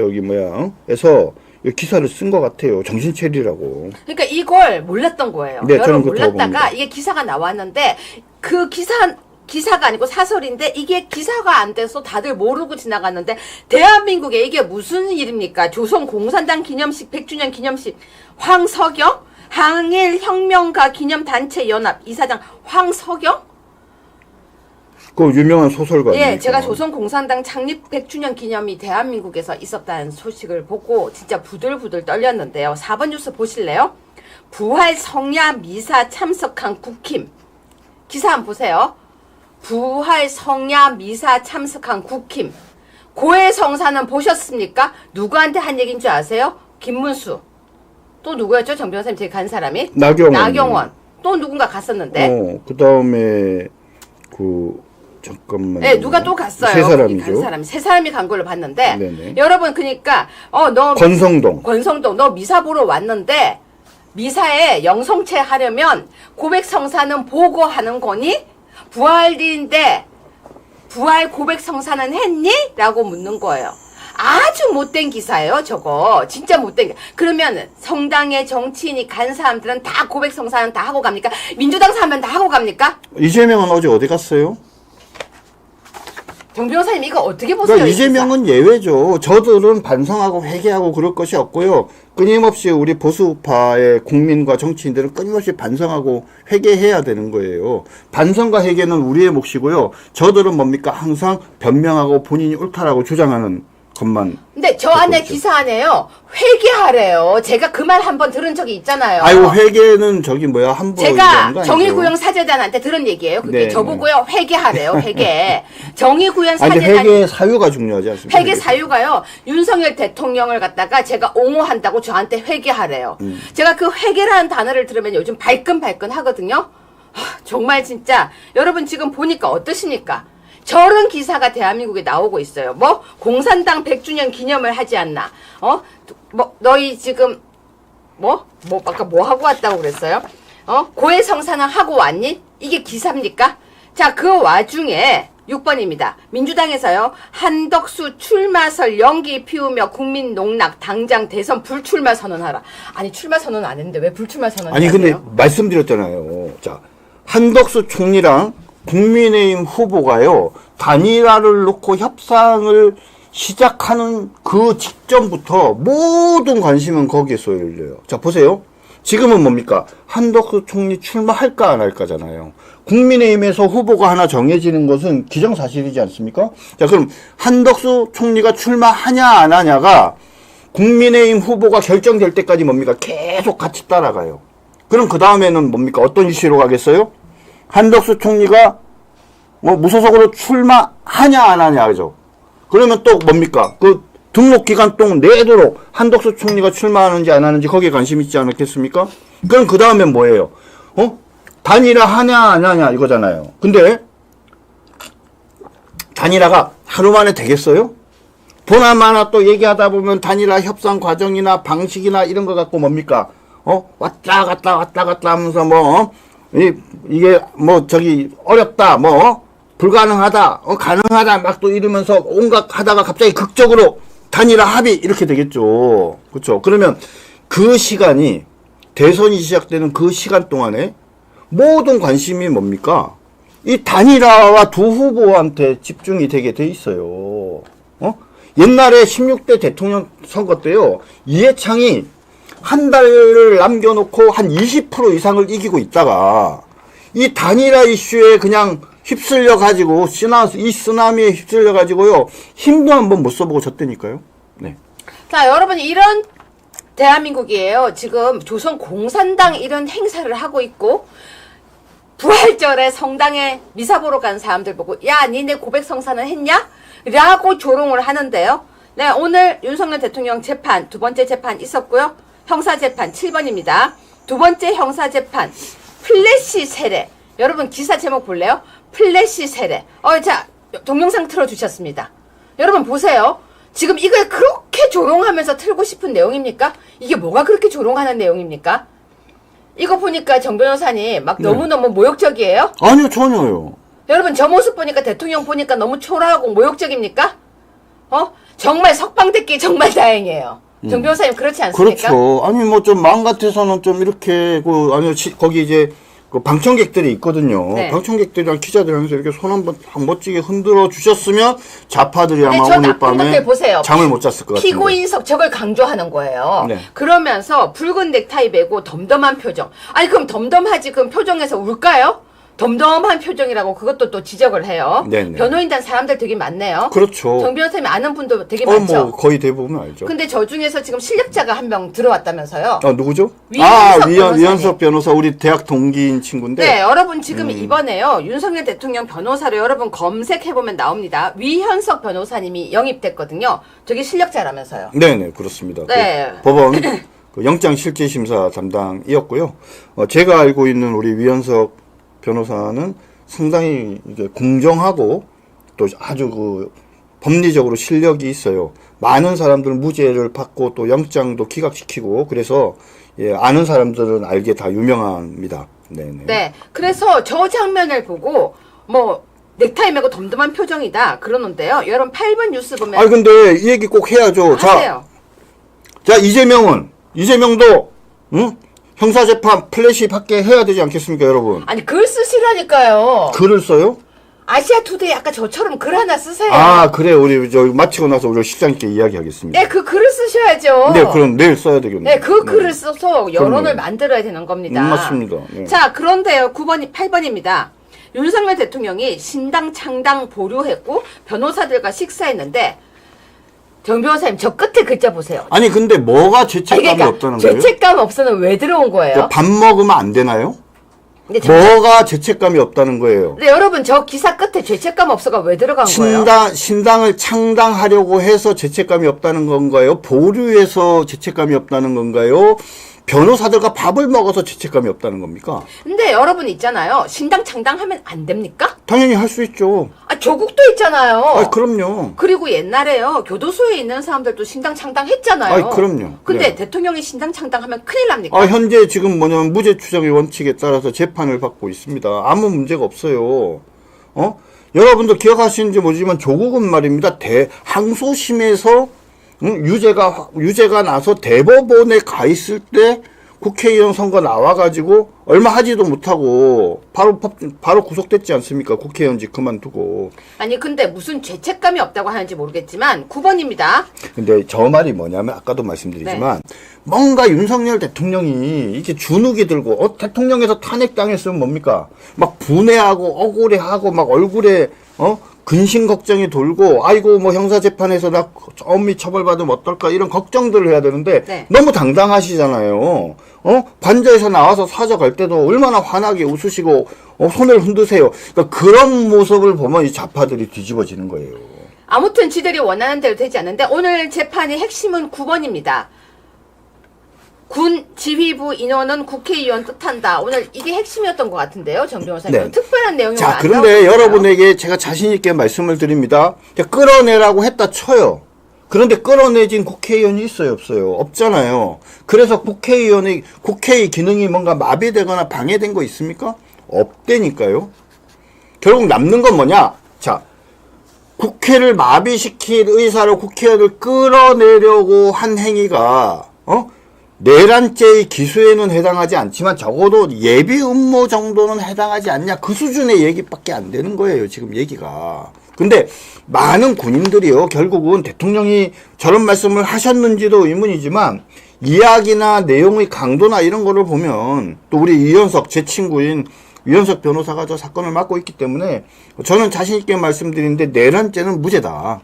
에서 기사를 쓴 것 같아요. 정신 차리라고. 그러니까 이걸 몰랐던 거예요. 네, 저는 여러분 그렇다고 몰랐다가 봅니다. 이게 기사가 나왔는데 그 기사가 아니고 사설인데 이게 기사가 안 돼서 다들 모르고 지나갔는데 대한민국에 이게 무슨 일입니까? 조선공산당 기념식 100주년 기념식 황석영 항일혁명가 기념단체 연합 이사장 황석영? 그 유명한 소설가. 예, 제가 조선공산당 창립 100주년 기념이 대한민국에서 있었다는 소식을 보고 진짜 부들부들 떨렸는데요. 4번 뉴스 보실래요? 부활 성야 미사 참석한 국힘. 기사 한번 보세요. 부활 성야 미사 참석한 국힘. 고해성사는 보셨습니까? 누구한테 한 얘기인 줄 아세요? 김문수. 또 누구였죠? 정 변호사님 제일 간 사람이? 나경원. 또 누군가 갔었는데. 그 다음에 잠깐만요. 네, 누가 또 갔어요. 세 사람이죠. 간 사람이. 세 사람이 간 걸로 봤는데. 네네. 여러분, 그니까, 너. 권성동, 너 미사 보러 왔는데, 미사에 영성체 하려면 고백성사는 보고 하는 거니? 부활인데, 부활 고백성사는 했니? 라고 묻는 거예요. 아주 못된 기사예요, 저거. 진짜 못된. 그러면 성당의 정치인이 간 사람들은 다 고백성사는 다 하고 갑니까? 민주당 사면 다 하고 갑니까? 이재명은 어제 어디 갔어요? 정 변호사님 이거 어떻게 보세요? 그러니까 이재명은 예외죠. 저들은 반성하고 회개하고 그럴 것이 없고요. 끊임없이 우리 보수파의 국민과 정치인들은 끊임없이 반성하고 회개해야 되는 거예요. 반성과 회개는 우리의 몫이고요. 저들은 뭡니까? 항상 변명하고 본인이 옳다라고 주장하는 것만. 근데 저 안에 기사 안에요. 회개하래요. 제가 그 말 한 번 들은 적이 있잖아요. 아이고 회개는 함부로 제가 정의구현 사제단한테 들은 얘기예요. 그게 네, 저보고요. 회개하래요. 회개. 정의구현 아니 사제단. 회개 사유가 중요하지 않습니까? 회개 사유가요. 윤석열 대통령을 갖다가 제가 옹호한다고 저한테 회개하래요. 제가 그 회개라는 단어를 들으면 요즘 발끈발끈 하거든요. 정말 진짜 여러분 지금 보니까 어떠십니까? 저런 기사가 대한민국에 나오고 있어요. 뭐 공산당 100주년 기념을 하지 않나? 너희 지금 아까 뭐 하고 왔다고 그랬어요? 고해성사는 하고 왔니? 이게 기사입니까? 자, 그 와중에 6번입니다. 민주당에서요. 한덕수 출마설 연기 피우며 국민 농락 당장 대선 불출마 선언하라. 아니 출마 선언 안 했는데 왜 불출마 선언을 아니 근데 하세요? 말씀드렸잖아요. 자, 한덕수 총리랑 국민의힘 후보가요. 단일화를 놓고 협상을 시작하는 그 직전부터 모든 관심은 거기에 쏠려요. 자, 보세요. 지금은 뭡니까? 한덕수 총리 출마할까 안 할까잖아요. 국민의힘에서 후보가 하나 정해지는 것은 기정사실이지 않습니까? 자, 그럼 한덕수 총리가 출마하냐 안 하냐가 국민의힘 후보가 결정될 때까지 뭡니까? 계속 같이 따라가요. 그럼 그 다음에는 뭡니까? 어떤 이슈로 가겠어요? 한덕수 총리가 무소속으로 출마하냐 안 하냐죠. 그러면 또 뭡니까? 그 등록 기간 동안 내도록 한덕수 총리가 출마하는지 안 하는지 거기에 관심 있지 않겠습니까? 그럼 그 다음엔 뭐예요? 단일화 하냐 안 하냐 이거잖아요. 근데 단일화가 하루 만에 되겠어요? 보나마나 또 얘기하다 보면 단일화 협상 과정이나 방식이나 이런 거 갖고 뭡니까? 왔다 갔다 하면서 이게 어렵다 불가능하다 가능하다 막 또 이러면서 온갖 하다가 갑자기 극적으로 단일화 합의 이렇게 되겠죠. 그렇죠? 그러면 그 시간이 대선이 시작되는 그 시간 동안에 모든 관심이 뭡니까? 이 단일화와 두 후보한테 집중이 되게 돼 있어요. 옛날에 16대 대통령 선거 때요. 이해창이 한 달을 남겨놓고 한 20% 이상을 이기고 있다가 이 단일화 이슈에 그냥 휩쓸려 가지고 이 쓰나미에 휩쓸려 가지고요. 힘도 한번 못 써보고 졌다니까요. 네. 자, 여러분 이런 대한민국이에요. 지금 조선 공산당 이런 행사를 하고 있고 부활절에 성당에 미사 보러 간 사람들 보고 야, 니네 고백성사는 했냐? 라고 조롱을 하는데요. 네, 오늘 윤석열 대통령 재판 두 번째 재판 있었고요. 형사재판 7번입니다. 두 번째 형사재판 플래시 세례. 여러분 기사 제목 볼래요? 플래시 세례. 자, 동영상 틀어주셨습니다. 여러분 보세요. 지금 이걸 그렇게 조롱하면서 틀고 싶은 내용입니까? 이게 뭐가 그렇게 조롱하는 내용입니까? 이거 보니까 정 변호사님 막 너무너무 모욕적이에요? 아니요, 전혀요. 여러분 저 모습 보니까 대통령 보니까 너무 초라하고 모욕적입니까? 정말 석방 듣기 정말 다행이에요. 정 변호사님 그렇지 않습니까? 그렇죠. 아니 뭐 좀 마음 같아서는 좀 이렇게 거기 이제 그 방청객들이 있거든요. 네. 방청객들이랑 기자들 하면서 이렇게 손 한번 멋지게 흔들어 주셨으면 좌파들이 아마 저 오늘 나쁜 밤에 것들 보세요. 잠을 못 잤을 것 같은데. 피고인석 저걸 강조하는 거예요. 네. 그러면서 붉은 넥타이 메고 덤덤한 표정. 아니 그럼 덤덤하지 그럼 표정에서 울까요? 덤덤한 표정이라고 그것도 또 지적을 해요. 네네. 변호인단 사람들 되게 많네요. 그렇죠. 정 변호사님 아는 분도 되게 많죠. 뭐 거의 대부분 알죠. 근데 저 중에서 지금 실력자가 한 명 들어왔다면서요. 누구죠? 위헌석 변호사님. 위헌석 변호사 우리 대학 동기인 친구인데. 네, 여러분 지금 이번에요. 윤석열 대통령 변호사로 여러분 검색해보면 나옵니다. 위헌석 변호사님이 영입됐거든요. 저게 실력자라면서요. 네네 그렇습니다. 네. 그 법원 그 영장 실질 심사 담당이었고요. 제가 알고 있는 우리 위헌석 변호사는 상당히 이게 공정하고 또 아주 그 법리적으로 실력이 있어요. 많은 사람들 무죄를 받고 또 영장도 기각시키고 그래서 예, 아는 사람들은 알게 다 유명합니다. 네네. 네, 그래서 저 장면을 보고 뭐 넥타이 메고 덤덤한 표정이다 그러는데요. 여러분 8번 뉴스 보면 근데 이 얘기 꼭 해야죠. 하세요. 자 이재명도 응? 형사재판 플래시 받게 해야 되지 않겠습니까, 여러분? 아니 글 쓰시라니까요. 글을 써요? 아시아투데이 아까 저처럼 글 하나 쓰세요. 그래. 우리 저 마치고 나서 우리 실장님께 이야기하겠습니다. 네, 그 글을 쓰셔야죠. 네, 그럼 내일 써야 되겠네요. 네, 그 글을 써서 여론을 그럼요. 만들어야 되는 겁니다. 맞습니다. 네. 자, 그런데요. 8번입니다. 윤석열 대통령이 신당 창당 보류했고 변호사들과 식사했는데 정 변호사님 저 끝에 글자 보세요. 아니 근데 뭐가 죄책감이 그러니까 없다는 거예요? 죄책감 없어는 왜 들어온 거예요? 밥 먹으면 안 되나요? 근데 뭐가 죄책감이 없다는 거예요? 근데 여러분 저 기사 끝에 죄책감 없어가 왜 들어간 거예요? 신당을 창당하려고 해서 죄책감이 없다는 건가요? 보류해서 죄책감이 없다는 건가요? 변호사들과 밥을 먹어서 죄책감이 없다는 겁니까? 근데 여러분 있잖아요. 신당 창당하면 안 됩니까? 당연히 할 수 있죠. 조국도 있잖아요. 그럼요. 그리고 옛날에요. 교도소에 있는 사람들도 신당 창당했잖아요. 그럼요. 근데 네. 대통령이 신당 창당하면 큰일 납니까? 현재 지금 뭐냐면 무죄 추정의 원칙에 따라서 재판을 받고 있습니다. 아무 문제가 없어요. 여러분도 기억하시는지 모르지만 조국은 말입니다. 항소심에서 유죄가 나서 대법원에 가 있을 때 국회의원 선거 나와가지고 얼마 하지도 못하고 바로 구속됐지 않습니까? 국회의원직 그만두고. 아니 근데 무슨 죄책감이 없다고 하는지 모르겠지만 9번입니다. 근데 저 말이 뭐냐면 아까도 말씀드리지만 뭔가 윤석열 대통령이 이렇게 주눅이 들고 대통령에서 탄핵당했으면 뭡니까? 막 분해하고 억울해하고 막 얼굴에 근심 걱정이 돌고 아이고 뭐 형사재판에서 나 엄히 처벌받으면 어떨까 이런 걱정들을 해야 되는데 네. 너무 당당하시잖아요. 관저에서 나와서 사저갈 때도 얼마나 환하게 웃으시고 손을 흔드세요. 그러니까 그런 모습을 보면 이 좌파들이 뒤집어지는 거예요. 아무튼 지들이 원하는 대로 되지 않는데 오늘 재판의 핵심은 9번입니다. 군 지휘부 인원은 국회의원 뜻한다. 오늘 이게 핵심이었던 것 같은데요, 정 변호사님. 네. 특별한 내용이 자, 안 그런데 나오고 있어요. 여러분에게 제가 자신 있게 말씀을 드립니다. 끌어내라고 했다 쳐요. 그런데 끌어내진 국회의원이 있어요, 없어요? 없잖아요. 그래서 국회의 기능이 뭔가 마비되거나 방해된 거 있습니까? 없다니까요. 결국 남는 건 뭐냐? 자, 국회를 마비시킬 의사로 국회의원을 끌어내려고 한 행위가, 내란죄의 기수에는 해당하지 않지만 적어도 예비 음모 정도는 해당하지 않냐 그 수준의 얘기밖에 안 되는 거예요 지금 얘기가. 근데 많은 군인들이요 결국은 대통령이 저런 말씀을 하셨는지도 의문이지만 이야기나 내용의 강도나 이런 거를 보면 또 우리 이현석 제 친구인 위헌석 변호사가 저 사건을 맡고 있기 때문에 저는 자신 있게 말씀드리는데 내란죄는 무죄다.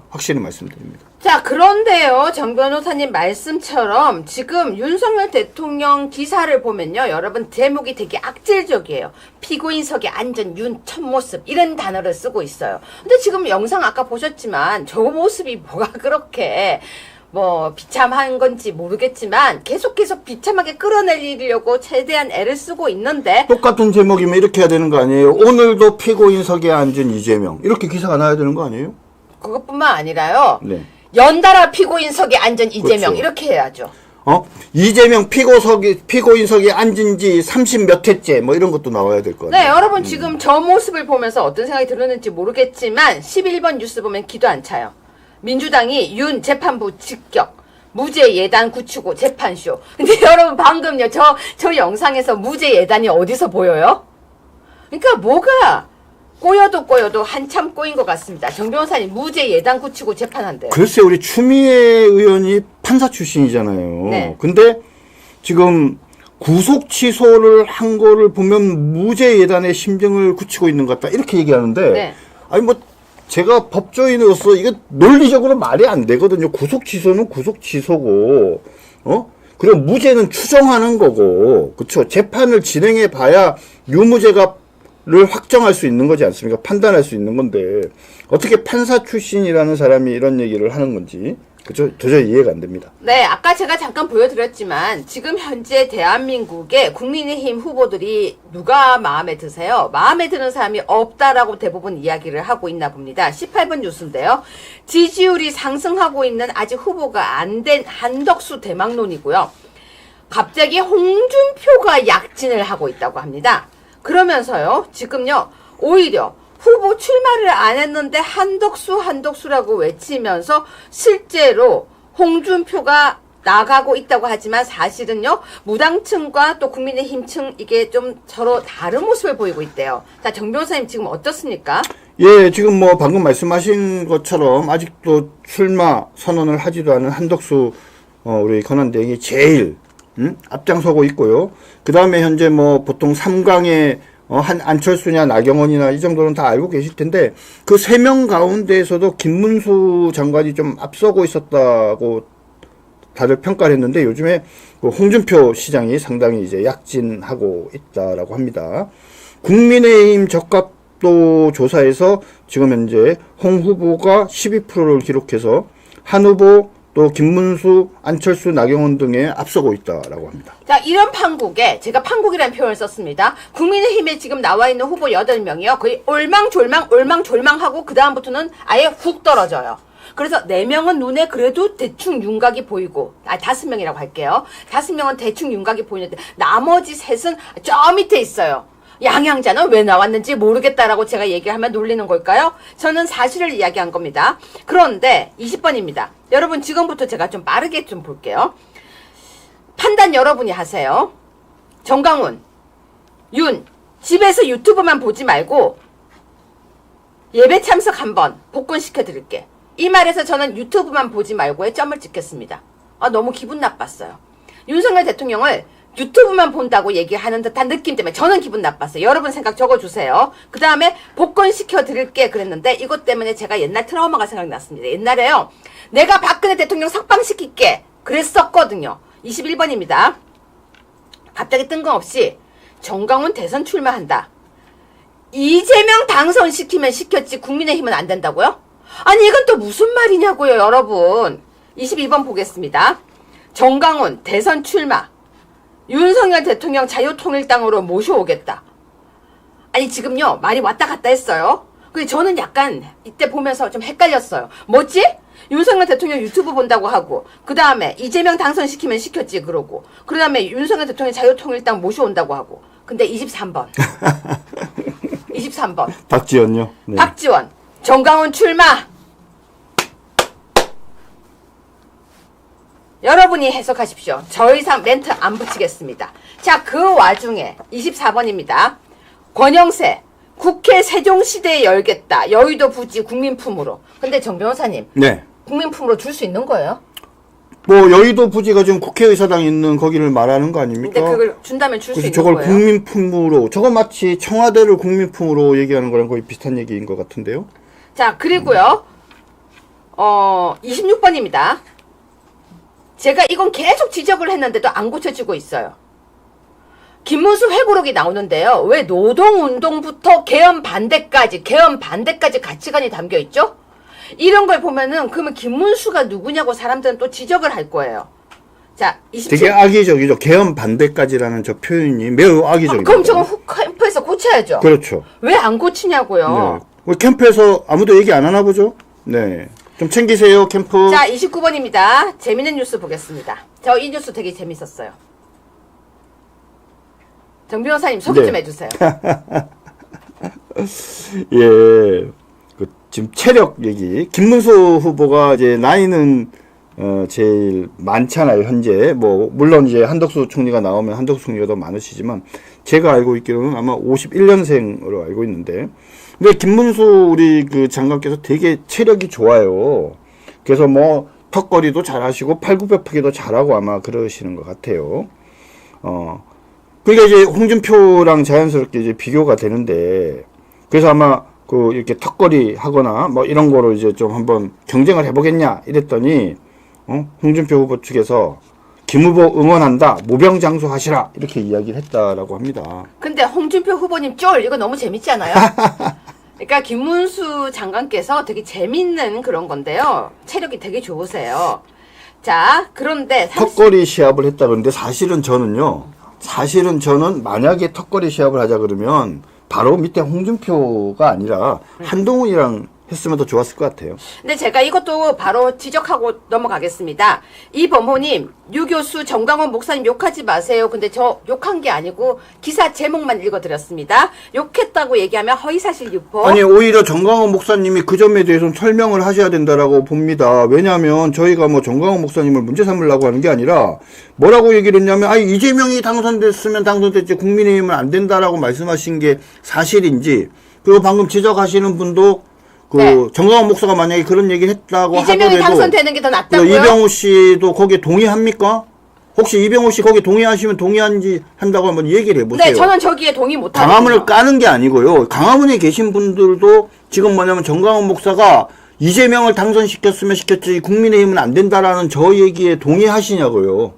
확실히 말씀드립니다. 자, 그런데요, 정 변호사님 말씀처럼 지금 윤석열 대통령 기사를 보면요, 여러분 제목이 되게 악질적이에요. 피고인석에 앉은 윤 첫 모습 이런 단어를 쓰고 있어요. 근데 지금 영상 아까 보셨지만 저 모습이 뭐가 그렇게 비참한 건지 모르겠지만 계속 비참하게 끌어내리려고 최대한 애를 쓰고 있는데 똑같은 제목이면 이렇게 해야 되는 거 아니에요? 오늘도 피고인석에 앉은 이재명 이렇게 기사가 나야 되는 거 아니에요? 그것뿐만 아니라요. 네. 연달아 피고인석에 앉은 이재명 그렇죠. 이렇게 해야죠. 이재명 피고인석에 앉은 지 30몇 회째 뭐 이런 것도 나와야 될 거 아니에요? 네, 여러분 지금 저 모습을 보면서 어떤 생각이 들었는지 모르겠지만 11번 뉴스 보면 기도 안 차요. 민주당이 윤 재판부 직격. 무죄 예단 굳히고 재판쇼. 근데 여러분 방금요 저 영상에서 무죄 예단이 어디서 보여요? 그러니까 뭐가 꼬여도 한참 꼬인 것 같습니다. 정 변호사님 무죄 예단 굳히고 재판한대요. 글쎄 우리 추미애 의원이 판사 출신이잖아요. 네. 근데 지금 구속 취소를 한 거를 보면 무죄 예단의 심정을 굳히고 있는 것 같다 이렇게 얘기하는데 네. 아니 뭐 제가 법조인으로서 이거 논리적으로 말이 안 되거든요. 구속 취소는 구속 취소고 그리고 무죄는 추정하는 거고 그렇죠. 재판을 진행해 봐야 유무죄가 를 확정할 수 있는 거지 않습니까? 판단할 수 있는 건데 어떻게 판사 출신이라는 사람이 이런 얘기를 하는 건지 그죠? 도저히 이해가 안 됩니다. 네, 아까 제가 잠깐 보여드렸지만 지금 현재 대한민국의 국민의힘 후보들이 누가 마음에 드세요? 마음에 드는 사람이 없다라고 대부분 이야기를 하고 있나 봅니다. 18번 뉴스인데요. 지지율이 상승하고 있는 아직 후보가 안 된 한덕수 대망론이고요. 갑자기 홍준표가 약진을 하고 있다고 합니다. 그러면서요, 지금요, 오히려 후보 출마를 안 했는데 한덕수라고 외치면서 실제로 홍준표가 나가고 있다고 하지만 사실은요, 무당층과 또 국민의힘층 이게 좀 서로 다른 모습을 보이고 있대요. 자, 정 변호사님 지금 어떻습니까? 예, 지금 뭐 방금 말씀하신 것처럼 아직도 출마 선언을 하지도 않은 한덕수 우리 권한대행이 제일 앞장서고 있고요. 그 다음에 현재 뭐 보통 3강에 안철수냐 나경원이나 이 정도는 다 알고 계실 텐데 그 3명 가운데에서도 김문수 장관이 좀 앞서고 있었다고 다들 평가를 했는데 요즘에 그 홍준표 시장이 상당히 이제 약진하고 있다라고 합니다. 국민의힘 적합도 조사에서 지금 현재 홍 후보가 12%를 기록해서 한 후보 또 김문수, 안철수, 나경원 등에 앞서고 있다라고 합니다. 자, 이런 판국에 제가 판국이라는 표현을 썼습니다. 국민의힘에 지금 나와 있는 후보 8명이요. 거의 올망졸망하고 그 다음부터는 아예 훅 떨어져요. 그래서 4명은 눈에 그래도 대충 윤곽이 보이고 5명이라고 할게요. 5명은 대충 윤곽이 보이는데 나머지 셋은 저 밑에 있어요. 양양자는 왜 나왔는지 모르겠다라고 제가 얘기를 하면 놀리는 걸까요? 저는 사실을 이야기한 겁니다. 그런데 20번입니다. 여러분 지금부터 제가 좀 빠르게 좀 볼게요. 판단 여러분이 하세요. 정강훈, 윤, 집에서 유튜브만 보지 말고 예배 참석 한번 복권시켜 드릴게. 이 말에서 저는 유튜브만 보지 말고의 점을 찍겠습니다. 너무 기분 나빴어요. 윤석열 대통령을 유튜브만 본다고 얘기하는 듯한 느낌 때문에 저는 기분 나빴어요. 여러분 생각 적어주세요. 그 다음에 복권시켜 드릴게 그랬는데 이것 때문에 제가 옛날 트라우마가 생각났습니다. 옛날에요. 내가 박근혜 대통령 석방시킬게 그랬었거든요. 21번입니다. 갑자기 뜬금없이 정강훈 대선 출마한다. 이재명 당선시키면 시켰지 국민의힘은 안 된다고요? 아니 이건 또 무슨 말이냐고요 여러분. 22번 보겠습니다. 정강훈 대선 출마 윤석열 대통령 자유통일당으로 모셔오겠다. 아니 지금요 말이 왔다 갔다 했어요. 근데 저는 약간 이때 보면서 좀 헷갈렸어요. 뭐지? 윤석열 대통령 유튜브 본다고 하고 그 다음에 이재명 당선시키면 시켰지 그러고 그 다음에 윤석열 대통령 자유통일당 모셔온다고 하고 근데 23번 23번 박지원요? 네. 박지원 정강훈 출마. 여러분이 해석하십시오. 저 이상 멘트 안 붙이겠습니다. 자, 그 와중에 24번입니다. 권영세 국회 세종시대에 열겠다. 여의도 부지 국민품으로. 근데 정 변호사님. 네. 국민품으로 줄 수 있는 거예요? 뭐 여의도 부지가 지금 국회의사당 있는 거기를 말하는 거 아닙니까? 근데 그걸 준다면 줄 수 있는 저걸 거예요? 국민품으로 저거 마치 청와대를 국민품으로 얘기하는 거랑 거의 비슷한 얘기인 것 같은데요. 자, 그리고요. 26번입니다. 제가 이건 계속 지적을 했는데도 안 고쳐지고 있어요. 김문수 회고록이 나오는데요. 왜 노동운동부터 개헌 반대까지 가치관이 담겨 있죠? 이런 걸 보면은 그러면 김문수가 누구냐고 사람들은 또 지적을 할 거예요. 자, 27. 되게 악의적이죠. 개헌 반대까지라는 저 표현이 매우 악의적입니다. 그럼 저건 캠프에서 고쳐야죠. 그렇죠. 왜 안 고치냐고요. 네. 뭐 캠프에서 아무도 얘기 안 하나 보죠? 네. 좀 챙기세요, 캠프. 자, 29번입니다. 재밌는 뉴스 보겠습니다. 저 이 뉴스 되게 재밌었어요. 정 변호사님 소개 네. 좀 해주세요. 예. 지금 체력 얘기. 김문수 후보가 이제 나이는 제일 많잖아요, 현재. 뭐, 물론 이제 한덕수 총리가 나오면 한덕수 총리가 더 많으시지만, 제가 알고 있기로는 아마 51년생으로 알고 있는데, 근데 김문수 우리 그 장관께서 되게 체력이 좋아요. 그래서 뭐, 턱걸이도 잘하시고, 팔굽혀펴기도 잘하고 아마 그러시는 것 같아요. 그러니까 이제 홍준표랑 자연스럽게 이제 비교가 되는데, 그래서 아마 이렇게 턱걸이 하거나 뭐 이런 거로 이제 좀 한번 경쟁을 해보겠냐 이랬더니, 홍준표 후보 측에서 김 후보 응원한다, 모병장수하시라 이렇게 이야기를 했다라고 합니다. 근데 홍준표 후보님 쫄 이거 너무 재밌지 않아요? 그러니까 김문수 장관께서 되게 재밌는 그런 건데요. 체력이 되게 좋으세요. 자, 그런데 턱걸이 시합을 했다 그러는데 사실은 저는 만약에 턱걸이 시합을 하자 그러면 바로 밑에 홍준표가 아니라 한동훈이랑 했으면 더 좋았을 것 같아요. 근데 제가 이것도 바로 지적하고 넘어가겠습니다. 이 범호님, 유교수 정강원 목사님 욕하지 마세요. 근데 저 욕한 게 아니고 기사 제목만 읽어드렸습니다. 욕했다고 얘기하면 허위사실 유포. 아니, 오히려 정강원 목사님이 그 점에 대해서는 설명을 하셔야 된다라고 봅니다. 왜냐하면 저희가 뭐 정강원 목사님을 문제 삼으려고 하는 게 아니라 뭐라고 얘기를 했냐면, 아니, 이재명이 당선됐으면 당선됐지 국민의힘은 안 된다라고 말씀하신 게 사실인지, 그리고 방금 지적하시는 분도 네. 정강원 목사가 만약에 그런 얘기를 했다고 이재명이 하더라도 당선되는 게 더 낫다고요? 이병호 씨도 거기에 동의합니까? 혹시 이병호 씨 거기에 동의하시면 한다고 한번 얘기를 해보세요. 네, 저는 저기에 동의 못합니다. 강화문을 까는 게 아니고요. 강화문에 계신 분들도 지금 뭐냐면 정강원 목사가 이재명을 당선시켰으면 시켰지 국민의힘은 안 된다라는 저 얘기에 동의하시냐고요.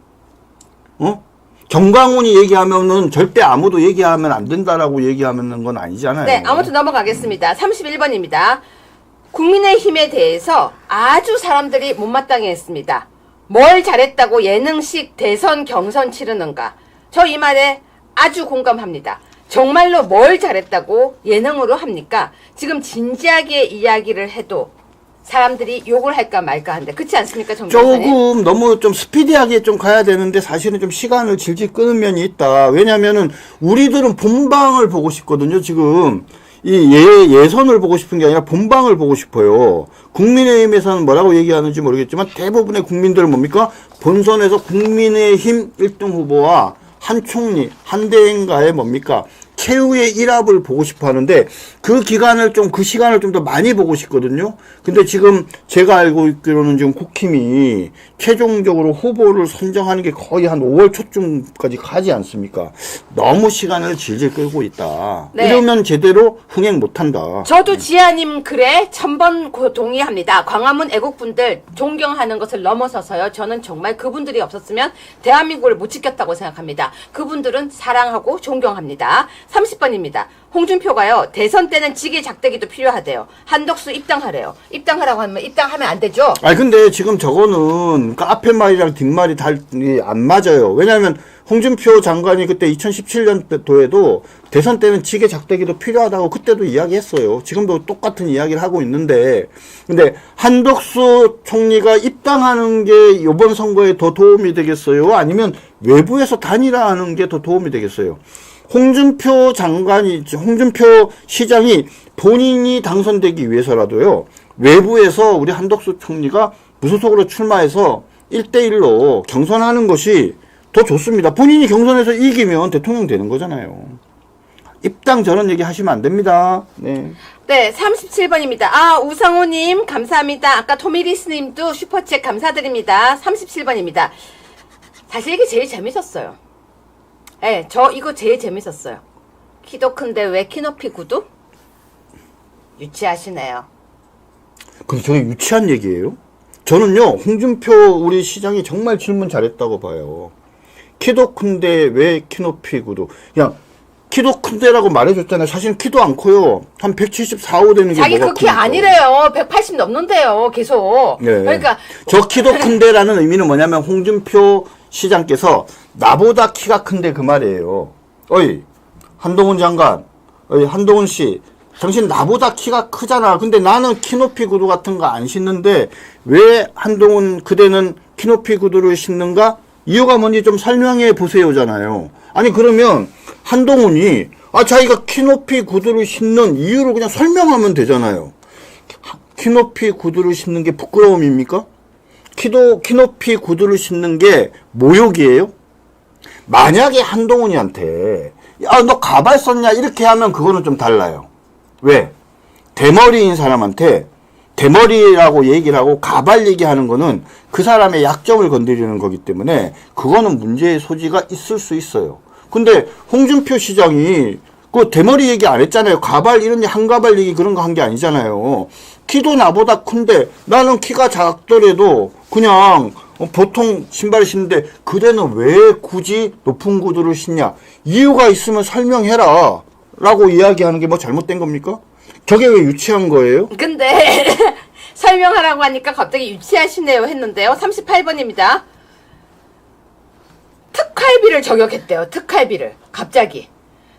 정강훈이 얘기하면은 절대 아무도 얘기하면 안 된다라고 얘기하는 건 아니잖아요. 네, 아무튼 넘어가겠습니다. 31번입니다. 국민의힘에 대해서 아주 사람들이 못마땅해 했습니다. 뭘 잘했다고 예능식 대선 경선 치르는가? 저 이 말에 아주 공감합니다. 정말로 뭘 잘했다고 예능으로 합니까? 지금 진지하게 이야기를 해도 사람들이 욕을 할까 말까 하는데 그렇지 않습니까, 정 변호사님? 조금 너무 좀 스피디하게 좀 가야 되는데 사실은 좀 시간을 질질 끄는 면이 있다. 왜냐면은 우리들은 본방을 보고 싶거든요. 지금 이 예선을 보고 싶은 게 아니라 본방을 보고 싶어요. 국민의힘에서는 뭐라고 얘기하는지 모르겠지만 대부분의 국민들은 뭡니까? 본선에서 국민의힘 1등 후보와 한 총리, 한 대행가의 뭡니까? 최후의 일합을 보고 싶어 하는데 그 시간을 좀 더 많이 보고 싶거든요. 근데 지금 제가 알고 있기로는 지금 국힘이 최종적으로 후보를 선정하는 게 거의 한 5월 초쯤까지 가지 않습니까? 너무 시간을 질질 끌고 있다. 네. 이러면 제대로 흥행 못한다. 저도 지아님 글에 1000번 동의합니다. 광화문 애국분들 존경하는 것을 넘어서서요. 저는 정말 그분들이 없었으면 대한민국을 못 지켰다고 생각합니다. 그분들은 사랑하고 존경합니다. 30번입니다. 홍준표가요. 대선 때는 지게 작대기도 필요하대요. 한덕수 입당하래요. 입당하라고 하면 입당하면 안 되죠. 아니 근데 지금 저거는 그 앞에 말이랑 뒷말이 달리 안 맞아요. 왜냐하면 홍준표 장관이 그때 2017년도에도 대선 때는 지게 작대기도 필요하다고 그때도 이야기했어요. 지금도 똑같은 이야기를 하고 있는데 근데 한덕수 총리가 입당하는 게 이번 선거에 더 도움이 되겠어요? 아니면 외부에서 단일화하는 게 더 도움이 되겠어요? 홍준표 시장이 본인이 당선되기 위해서라도요, 외부에서 우리 한덕수 총리가 무소속으로 출마해서 1대1로 경선하는 것이 더 좋습니다. 본인이 경선에서 이기면 대통령 되는 거잖아요. 입당 저런 얘기 하시면 안 됩니다. 네. 네, 37번입니다. 아, 우상호님, 감사합니다. 아까 토미리스님도 슈퍼챗 감사드립니다. 37번입니다. 사실 이게 제일 재밌었어요. 네, 저 이거 제일 재밌었어요. 키도 큰데 왜 키높이 구두? 유치하시네요. 근데 저게 유치한 얘기예요? 저는요, 홍준표 우리 시장이 정말 질문 잘했다고 봐요. 키도 큰데 왜 키높이 구두? 그냥 키도 큰데라고 말해줬잖아요. 사실 키도 안 커요. 한 174, 5 되는 게 자기 뭐가 그 키 큽니까? 아니래요. 180 넘는데요. 계속. 네. 그러니까 저 키도 큰데라는 의미는 뭐냐면 홍준표 시장께서 나보다 키가 큰데 그 말이에요. 어이 한동훈 장관, 어이 한동훈 씨, 당신 나보다 키가 크잖아. 근데 나는 키높이 구두 같은 거 안 신는데 왜 한동훈 그대는 키높이 구두를 신는가? 이유가 뭔지 좀 설명해 보세요잖아요. 아니 그러면 한동훈이 자기가 키높이 구두를 신는 이유를 그냥 설명하면 되잖아요. 키높이 구두를 신는 게 부끄러움입니까? 키높이 구두를 신는 게 모욕이에요? 만약에 한동훈이한테 야, 너 가발 썼냐? 이렇게 하면 그거는 좀 달라요. 왜? 대머리인 사람한테 대머리라고 얘기를 하고 가발 얘기하는 거는 그 사람의 약점을 건드리는 거기 때문에 그거는 문제의 소지가 있을 수 있어요. 근데 홍준표 시장이 그 대머리 얘기 안 했잖아요. 가발 이런 한가발 얘기 그런 거 한 게 아니잖아요. 키도 나보다 큰데 나는 키가 작더라도 그냥 보통 신발을 신는데 그대는 왜 굳이 높은 구두를 신냐? 이유가 있으면 설명해라 라고 이야기하는 게 뭐 잘못된 겁니까? 저게 왜 유치한 거예요? 근데 설명하라고 하니까 갑자기 유치하시네요 했는데요. 38번입니다. 특활비를 저격했대요. 특활비를. 갑자기.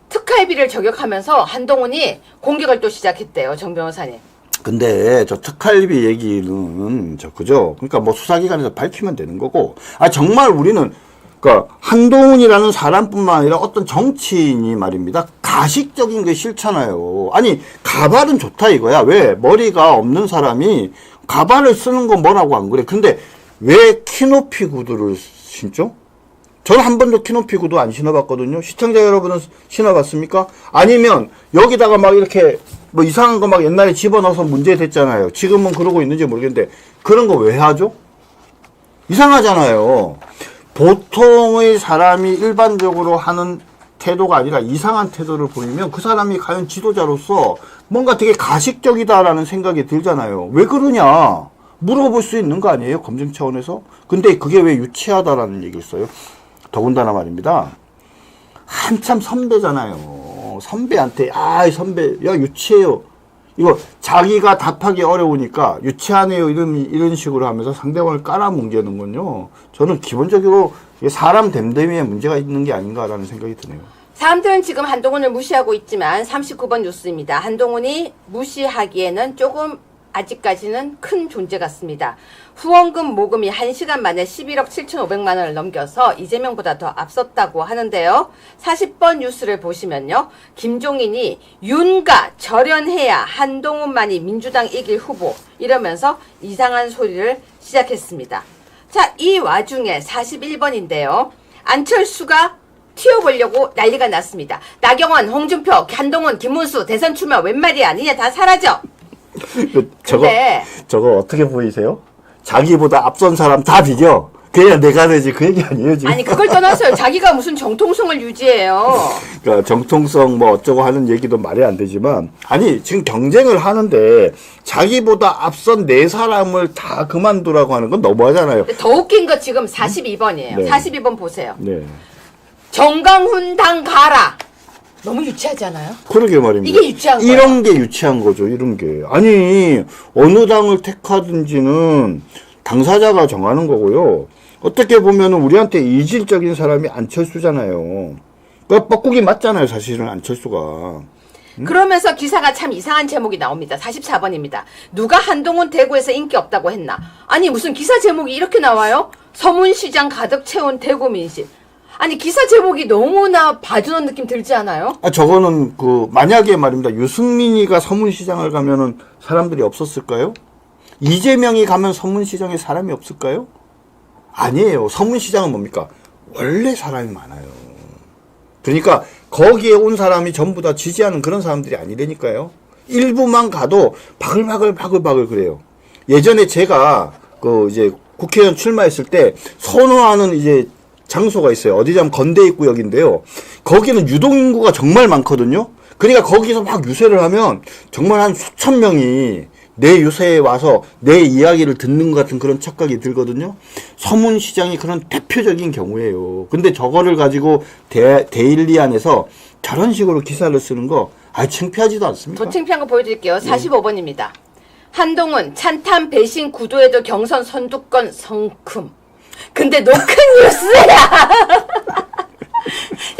특활비를 저격하면서 한동훈이 공격을 또 시작했대요. 정 변호사님. 근데 저 특활비 얘기는 그죠? 그러니까 뭐 수사기관에서 밝히면 되는 거고. 아 정말 우리는 그러니까 한동훈이라는 사람뿐만 아니라 어떤 정치인이 말입니다. 가식적인 게 싫잖아요. 아니 가발은 좋다 이거야. 왜 머리가 없는 사람이 가발을 쓰는 건 뭐라고 안 그래? 근데 왜 키높이 구두를 신죠? 저는 한 번도 키높이 구두 안 신어봤거든요. 시청자 여러분은 신어봤습니까? 아니면 여기다가 막 이렇게 뭐 이상한 거 막 옛날에 집어넣어서 문제 됐잖아요. 지금은 그러고 있는지 모르겠는데 그런 거 왜 하죠? 이상하잖아요. 보통의 사람이 일반적으로 하는 태도가 아니라 이상한 태도를 보이면 그 사람이 과연 지도자로서 뭔가 되게 가식적이다라는 생각이 들잖아요. 왜 그러냐? 물어볼 수 있는 거 아니에요? 검증 차원에서? 근데 그게 왜 유치하다라는 얘기를 써요? 더군다나 말입니다. 한참 선배잖아요. 선배한테 선배 야 유치해요. 이거 자기가 답하기 어려우니까 유치하네요 이런 식으로 하면서 상대방을 깔아뭉개는군요. 저는 기본적으로 사람 됨됨이에 문제가 있는 게 아닌가라는 생각이 드네요. 사람들은 지금 한동훈을 무시하고 있지만 39번 뉴스입니다. 한동훈이 무시하기에는 조금 아직까지는 큰 존재 같습니다. 후원금 모금이 1시간 만에 11억 7,500만 원을 넘겨서 이재명보다 더 앞섰다고 하는데요. 40번 뉴스를 보시면요. 김종인이 윤가 절연해야 한동훈만이 민주당 이길 후보 이러면서 이상한 소리를 시작했습니다. 자, 이 와중에 41번인데요. 안철수가 튀어보려고 난리가 났습니다. 나경원, 홍준표, 한동훈, 김문수 대선 출마 웬 말이야. 니네 다 사라져. 저거 어떻게 보이세요? 자기보다 앞선 사람 다 비겨. 그냥 내가 되지 그 얘기 아니에요 지금? 아니 그걸 떠나서요. 자기가 무슨 정통성을 유지해요. 그러니까 정통성 뭐 어쩌고 하는 얘기도 말이 안 되지만 아니 지금 경쟁을 하는데 자기보다 앞선 네 사람을 다 그만두라고 하는 건 너무하잖아요. 더 웃긴 거 지금 42번이에요. 네. 42번 보세요. 네. 정강훈 당 가라. 너무 유치하지 않아요? 그러게 말입니다. 이게 유치한 거예요. 이런 게 유치한 거죠. 이런 게. 아니 어느 당을 택하든지는 당사자가 정하는 거고요. 어떻게 보면 우리한테 이질적인 사람이 안철수잖아요. 그러니까 뻐꾸기 맞잖아요. 사실은 안철수가. 그러면서 기사가 참 이상한 제목이 나옵니다. 44번입니다. 누가 한동훈 대구에서 인기 없다고 했나? 아니 무슨 기사 제목이 이렇게 나와요? 서문시장 가득 채운 대구 민심. 아니 기사 제목이 너무나 봐주는 느낌 들지 않아요? 저거는 만약에 말입니다. 유승민이가 서문시장을 가면은 사람들이 없었을까요? 이재명이 가면 서문시장에 사람이 없을까요? 아니에요. 서문시장은 뭡니까? 원래 사람이 많아요. 그러니까 거기에 온 사람이 전부 다 지지하는 그런 사람들이 아니라니까요. 일부만 가도 바글바글 그래요. 예전에 제가 이제 국회의원 출마했을 때 선호하는 이제 장소가 있어요. 어디냐면 건대입구역인데요. 거기는 유동인구가 정말 많거든요. 그러니까 거기서 막 유세를 하면 정말 한 수천 명이 내 유세에 와서 내 이야기를 듣는 것 같은 그런 착각이 들거든요. 서문시장이 그런 대표적인 경우예요. 근데 저거를 가지고 데일리안에서 저런 식으로 기사를 쓰는 거 창피하지도 않습니까? 더 창피한 거 보여드릴게요. 45번입니다. 한동훈 찬탄 배신 구도에도 경선 선두권 성큼. 근데 노큰 뉴스야.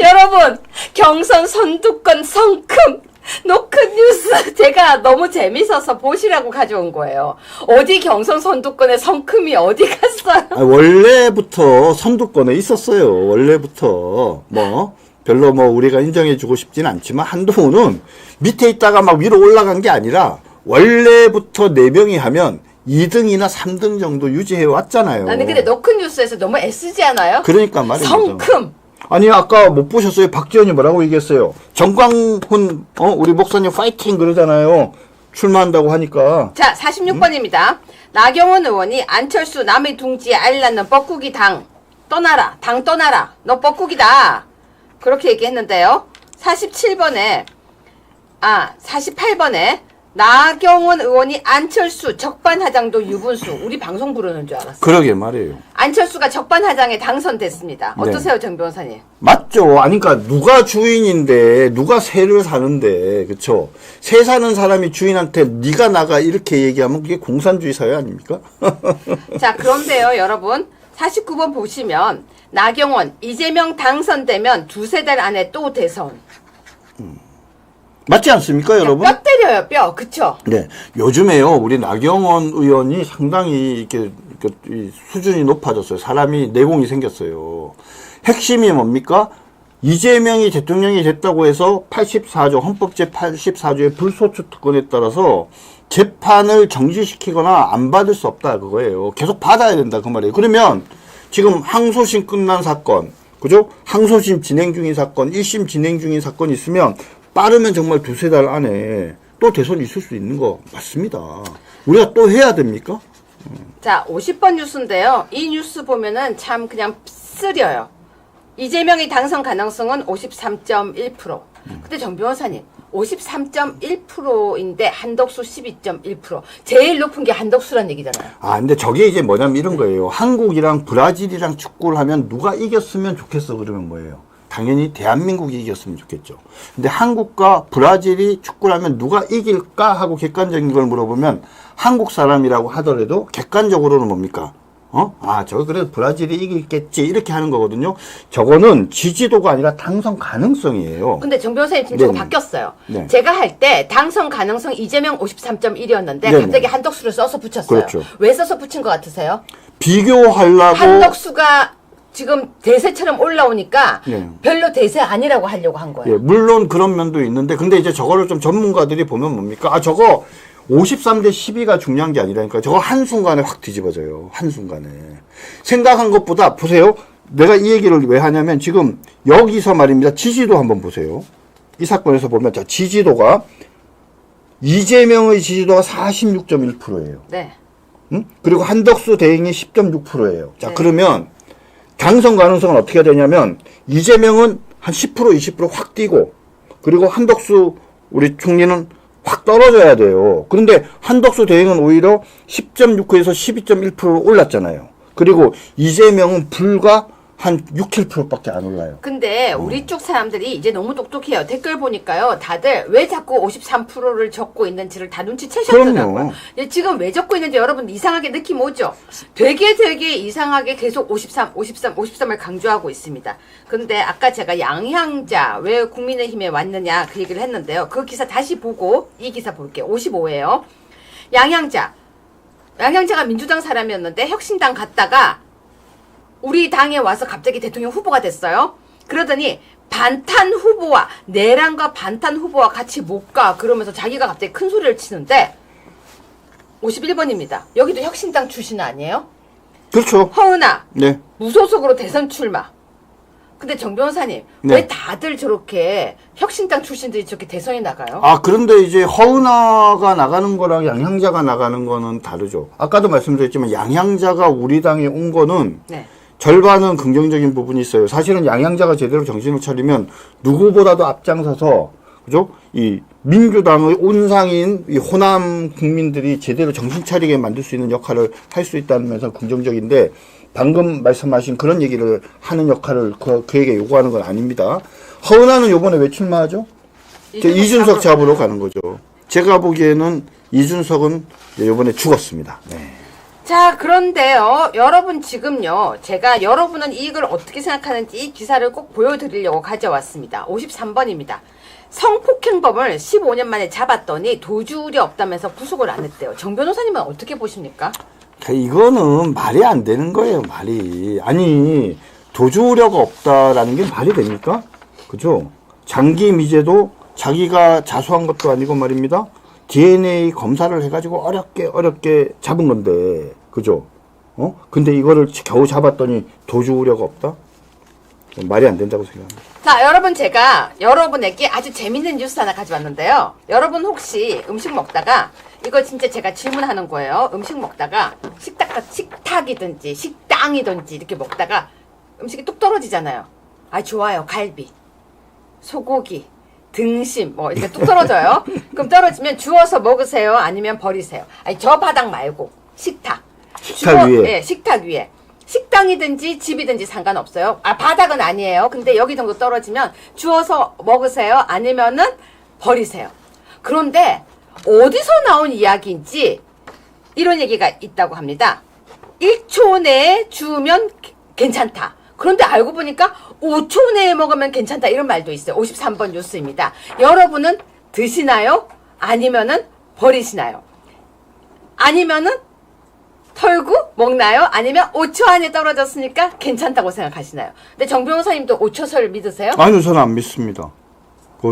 여러분 경선 선두권 성큼 노큰 뉴스 제가 너무 재밌어서 보시라고 가져온 거예요. 어디 경선 선두권에 성큼이 어디 갔어요? 원래부터 선두권에 있었어요. 원래부터 별로 우리가 인정해주고 싶진 않지만 한동훈은 밑에 있다가 막 위로 올라간 게 아니라 원래부터 4명이 하면 2등이나 3등 정도 유지해 왔잖아요. 아니 근데 너큰 뉴스에서 너무 애쓰지 않아요? 그러니까 말입니다. 성큼. 아니 아까 못 보셨어요? 박지원이 뭐라고 얘기했어요? 정광훈 우리 목사님 파이팅 그러잖아요. 출마한다고 하니까. 자, 46번입니다. 나경원 의원이 안철수 남의 둥지에 알낳는 뻐꾸기 당 떠나라. 당 떠나라. 너 뻐꾸기다. 그렇게 얘기했는데요. 48번에 나경원 의원이 안철수 적반하장도 유분수. 우리 방송 부르는 줄 알았어요. 그러게 말이에요. 안철수가 적반하장에 당선됐습니다. 어떠세요, 정 변호사님? 맞죠. 아니 그러니까 누가 주인인데 누가 새를 사는데 그쵸? 새 사는 사람이 주인한테 네가 나가 이렇게 얘기하면 그게 공산주의 사회 아닙니까? 자, 그런데요, 여러분. 49번 보시면 나경원, 이재명 당선되면 두세 달 안에 또 대선. 맞지 않습니까, 여러분? 뼈 때려요, 뼈. 그쵸? 네. 요즘에요, 우리 나경원 의원이 상당히 이렇게 이 수준이 높아졌어요. 사람이 내공이 생겼어요. 핵심이 뭡니까? 이재명이 대통령이 됐다고 해서 84조, 헌법제 84조의 불소추 특권에 따라서 재판을 정지시키거나 안 받을 수 없다, 그거예요. 계속 받아야 된다, 그 말이에요. 그러면 지금 항소심 끝난 사건, 그죠? 항소심 진행 중인 사건, 1심 진행 중인 사건이 있으면 빠르면 정말 두세 달 안에 또 대선이 있을 수 있는 거 맞습니다. 우리가 또 해야 됩니까? 자, 50번 뉴스인데요. 이 뉴스 보면은 참 그냥 쓰려요. 이재명의 당선 가능성은 53.1%. 근데 정 변호사님, 53.1%인데 한덕수 12.1%. 제일 높은 게 한덕수란 얘기잖아요. 아, 근데 저게 이제 뭐냐면 이런 거예요. 한국이랑 브라질이랑 축구를 하면 누가 이겼으면 좋겠어 그러면 뭐예요? 당연히 대한민국이 이겼으면 좋겠죠. 근데 한국과 브라질이 축구를 하면 누가 이길까 하고 객관적인 걸 물어보면 한국 사람이라고 하더라도 객관적으로는 뭡니까? 저거 그래도 브라질이 이기겠지 이렇게 하는 거거든요. 저거는 지지도가 아니라 당선 가능성이에요. 근데 정 변호사님 지금 저거 바뀌었어요. 네. 제가 할 때 당선 가능성 이재명 53.1이었는데 네네. 갑자기 한덕수를 써서 붙였어요. 그렇죠. 왜 써서 붙인 것 같으세요? 비교하려고 한덕수가 지금 대세처럼 올라오니까 네. 별로 대세 아니라고 하려고 한 거예요. 예, 물론 그런 면도 있는데 근데 이제 저거를 좀 전문가들이 보면 뭡니까? 저거 53대 12가 중요한 게 아니라니까. 저거 한순간에 확 뒤집어져요. 한순간에. 생각한 것보다 보세요. 내가 이 얘기를 왜 하냐면 지금 여기서 말입니다. 지지도 한번 보세요. 이 사건에서 보면 자, 지지도가 이재명의 지지도가 46.1%예요. 네. 그리고 한덕수 대행이 10.6%예요. 자, 네. 그러면 당선 가능성은 어떻게 되냐면 이재명은 한 10% 20% 확 뛰고 그리고 한덕수 우리 총리는 확 떨어져야 돼요. 그런데 한덕수 대행은 오히려 10.6에서 12.1% 올랐잖아요. 그리고 이재명은 불과 한 6, 7%밖에 안 올라요. 근데 우리 쪽 사람들이 이제 너무 똑똑해요. 댓글 보니까요. 다들 왜 자꾸 53%를 적고 있는지를 다 눈치채셨더라고요. 그럼요. 지금 왜 적고 있는지 여러분 이상하게 느낌 오죠? 되게 이상하게 계속 53을 강조하고 있습니다. 근데 아까 제가 양향자 왜 국민의힘에 왔느냐 그 얘기를 했는데요. 그 기사 다시 보고 이 기사 볼게요. 55예요. 양향자가 민주당 사람이었는데 혁신당 갔다가 우리 당에 와서 갑자기 대통령 후보가 됐어요. 그러더니 반탄 후보와 내란과 반탄 후보와 같이 못 가. 그러면서 자기가 갑자기 큰 소리를 치는데 51번입니다. 여기도 혁신당 출신 아니에요? 그렇죠. 허은아 네. 무소속으로 대선 출마. 근데 정 변호사님 네. 왜 다들 저렇게 혁신당 출신들이 저렇게 대선에 나가요? 그런데 이제 허은아가 나가는 거랑 양향자가 나가는 거는 다르죠. 아까도 말씀드렸지만 양향자가 우리 당에 온 거는 네. 절반은 긍정적인 부분이 있어요. 사실은 양향자가 제대로 정신을 차리면 누구보다도 앞장서서 그죠? 이 민주당의 온상인 이 호남 국민들이 제대로 정신 차리게 만들 수 있는 역할을 할 수 있다는 면에서 긍정적인데 방금 말씀하신 그런 얘기를 하는 역할을 그에게 요구하는 건 아닙니다. 허은아는 요번에 왜 출마하죠? 이준석 잡으러 가는 거죠. 제가 보기에는 이준석은 요번에 죽었습니다. 네. 자, 그런데요, 여러분 지금요, 제가 여러분은 이걸 어떻게 생각하는지 이 기사를 꼭 보여드리려고 가져왔습니다. 53번입니다. 성폭행범을 15년 만에 잡았더니 도주 우려 없다면서 구속을 안 했대요. 정 변호사님은 어떻게 보십니까? 이거는 말이 안 되는 거예요, 말이. 아니, 도주 우려가 없다라는 게 말이 됩니까? 그죠? 장기 미제도 자기가 자수한 것도 아니고 말입니다. DNA 검사를 해가지고 어렵게 잡은 건데, 그죠? 근데 이거를 겨우 잡았더니 도주 우려가 없다? 말이 안 된다고 생각합니다. 자, 여러분 제가 여러분에게 아주 재밌는 뉴스 하나 가져왔는데요. 여러분 혹시 음식 먹다가 이거 진짜 제가 질문하는 거예요. 음식 먹다가 식탁이든지 식당이든지 이렇게 먹다가 음식이 뚝 떨어지잖아요. 아, 좋아요. 갈비, 소고기, 등심 뭐 이렇게 뚝 떨어져요. 그럼 떨어지면 주워서 먹으세요? 아니면 버리세요? 아니, 저 바닥 말고 식탁 위에. 네, 식탁 위에. 식당이든지 집이든지 상관없어요. 아, 바닥은 아니에요. 근데 여기 정도 떨어지면 주워서 먹으세요? 아니면은 버리세요? 그런데 어디서 나온 이야기인지 이런 얘기가 있다고 합니다. 1초 내에 주우면 괜찮다. 그런데 알고 보니까 5초 내에 먹으면 괜찮다. 이런 말도 있어요. 53번 뉴스입니다. 여러분은 드시나요? 아니면은 버리시나요? 아니면은 털고 먹나요? 아니면 5초 안에 떨어졌으니까 괜찮다고 생각하시나요? 근데 정 변호사님도 5초설 믿으세요? 아니요, 저는 안 믿습니다.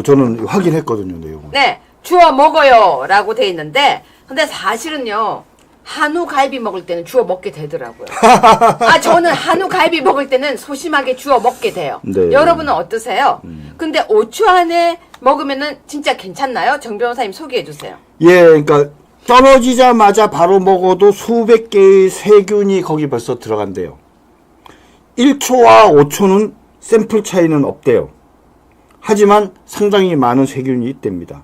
저는 확인했거든요, 내용을. 네, 주워 먹어요 라고 돼 있는데, 근데 사실은요, 한우 갈비 먹을 때는 주워 먹게 되더라고요. 아, 저는 한우 갈비 먹을 때는 소심하게 주워 먹게 돼요. 네. 여러분은 어떠세요? 근데 5초 안에 먹으면은 진짜 괜찮나요? 정 변호사님 소개해 주세요. 예, 그러니까 떨어지자마자 바로 먹어도 수백 개의 세균이 거기 벌써 들어간대요. 1초와 5초는 샘플 차이는 없대요. 하지만 상당히 많은 세균이 있답니다.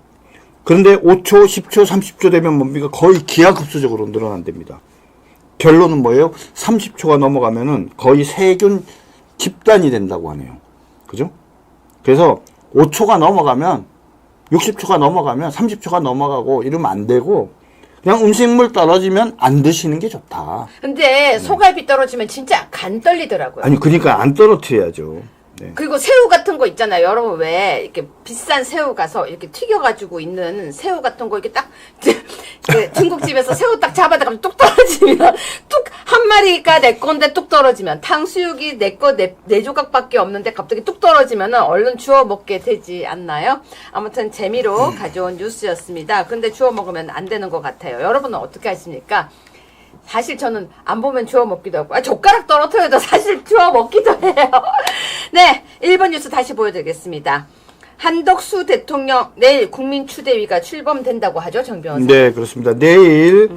그런데 5초, 10초, 30초 되면 뭡니까? 거의 기하급수적으로 늘어난답니다. 결론은 뭐예요? 30초가 넘어가면은 거의 세균 집단이 된다고 하네요. 그죠? 그래서 5초가 넘어가면, 60초가 넘어가면, 30초가 넘어가고 이러면 안 되고, 그냥 음식물 떨어지면 안 드시는 게 좋다. 근데 소갈비 떨어지면 진짜 간 떨리더라고요. 아니, 그러니까 안 떨어뜨려야죠. 네. 그리고 새우 같은 거 있잖아요. 여러분 왜 이렇게 비싼 새우 가서 이렇게 튀겨가지고 있는 새우 같은 거 이렇게 딱 그 중국집에서 새우 딱 잡아다가 뚝 떨어지면 뚝 한 마리가 내 건데 뚝 떨어지면 탕수육이 내 거 네 조각밖에 없는데 갑자기 뚝 떨어지면은 얼른 주워 먹게 되지 않나요? 아무튼 재미로 가져온 뉴스였습니다. 근데 주워 먹으면 안 되는 것 같아요. 여러분은 어떻게 하십니까? 사실 저는 안 보면 주워 먹기도 하고, 젓가락 떨어뜨려도 사실 주워 먹기도 해요. 네, 1번 뉴스 다시 보여드리겠습니다. 한덕수 대통령 내일 국민추대위가 출범된다고 하죠, 정 변호사? 네, 그렇습니다. 내일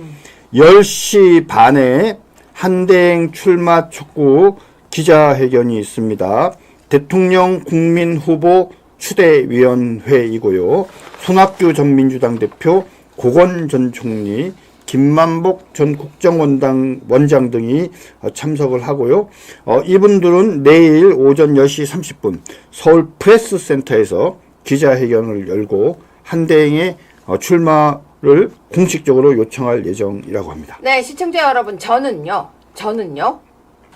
10시 반에 한대행 출마 촉구 기자회견이 있습니다. 대통령 국민후보 추대위원회이고요. 손학규 전 민주당 대표, 고건 전 총리, 김만복 전 국정원장 등이 참석을 하고요. 이분들은 내일 오전 10시 30분 서울 프레스센터에서 기자회견을 열고 한대행의 출마를 공식적으로 요청할 예정이라고 합니다. 네, 시청자 여러분, 저는요,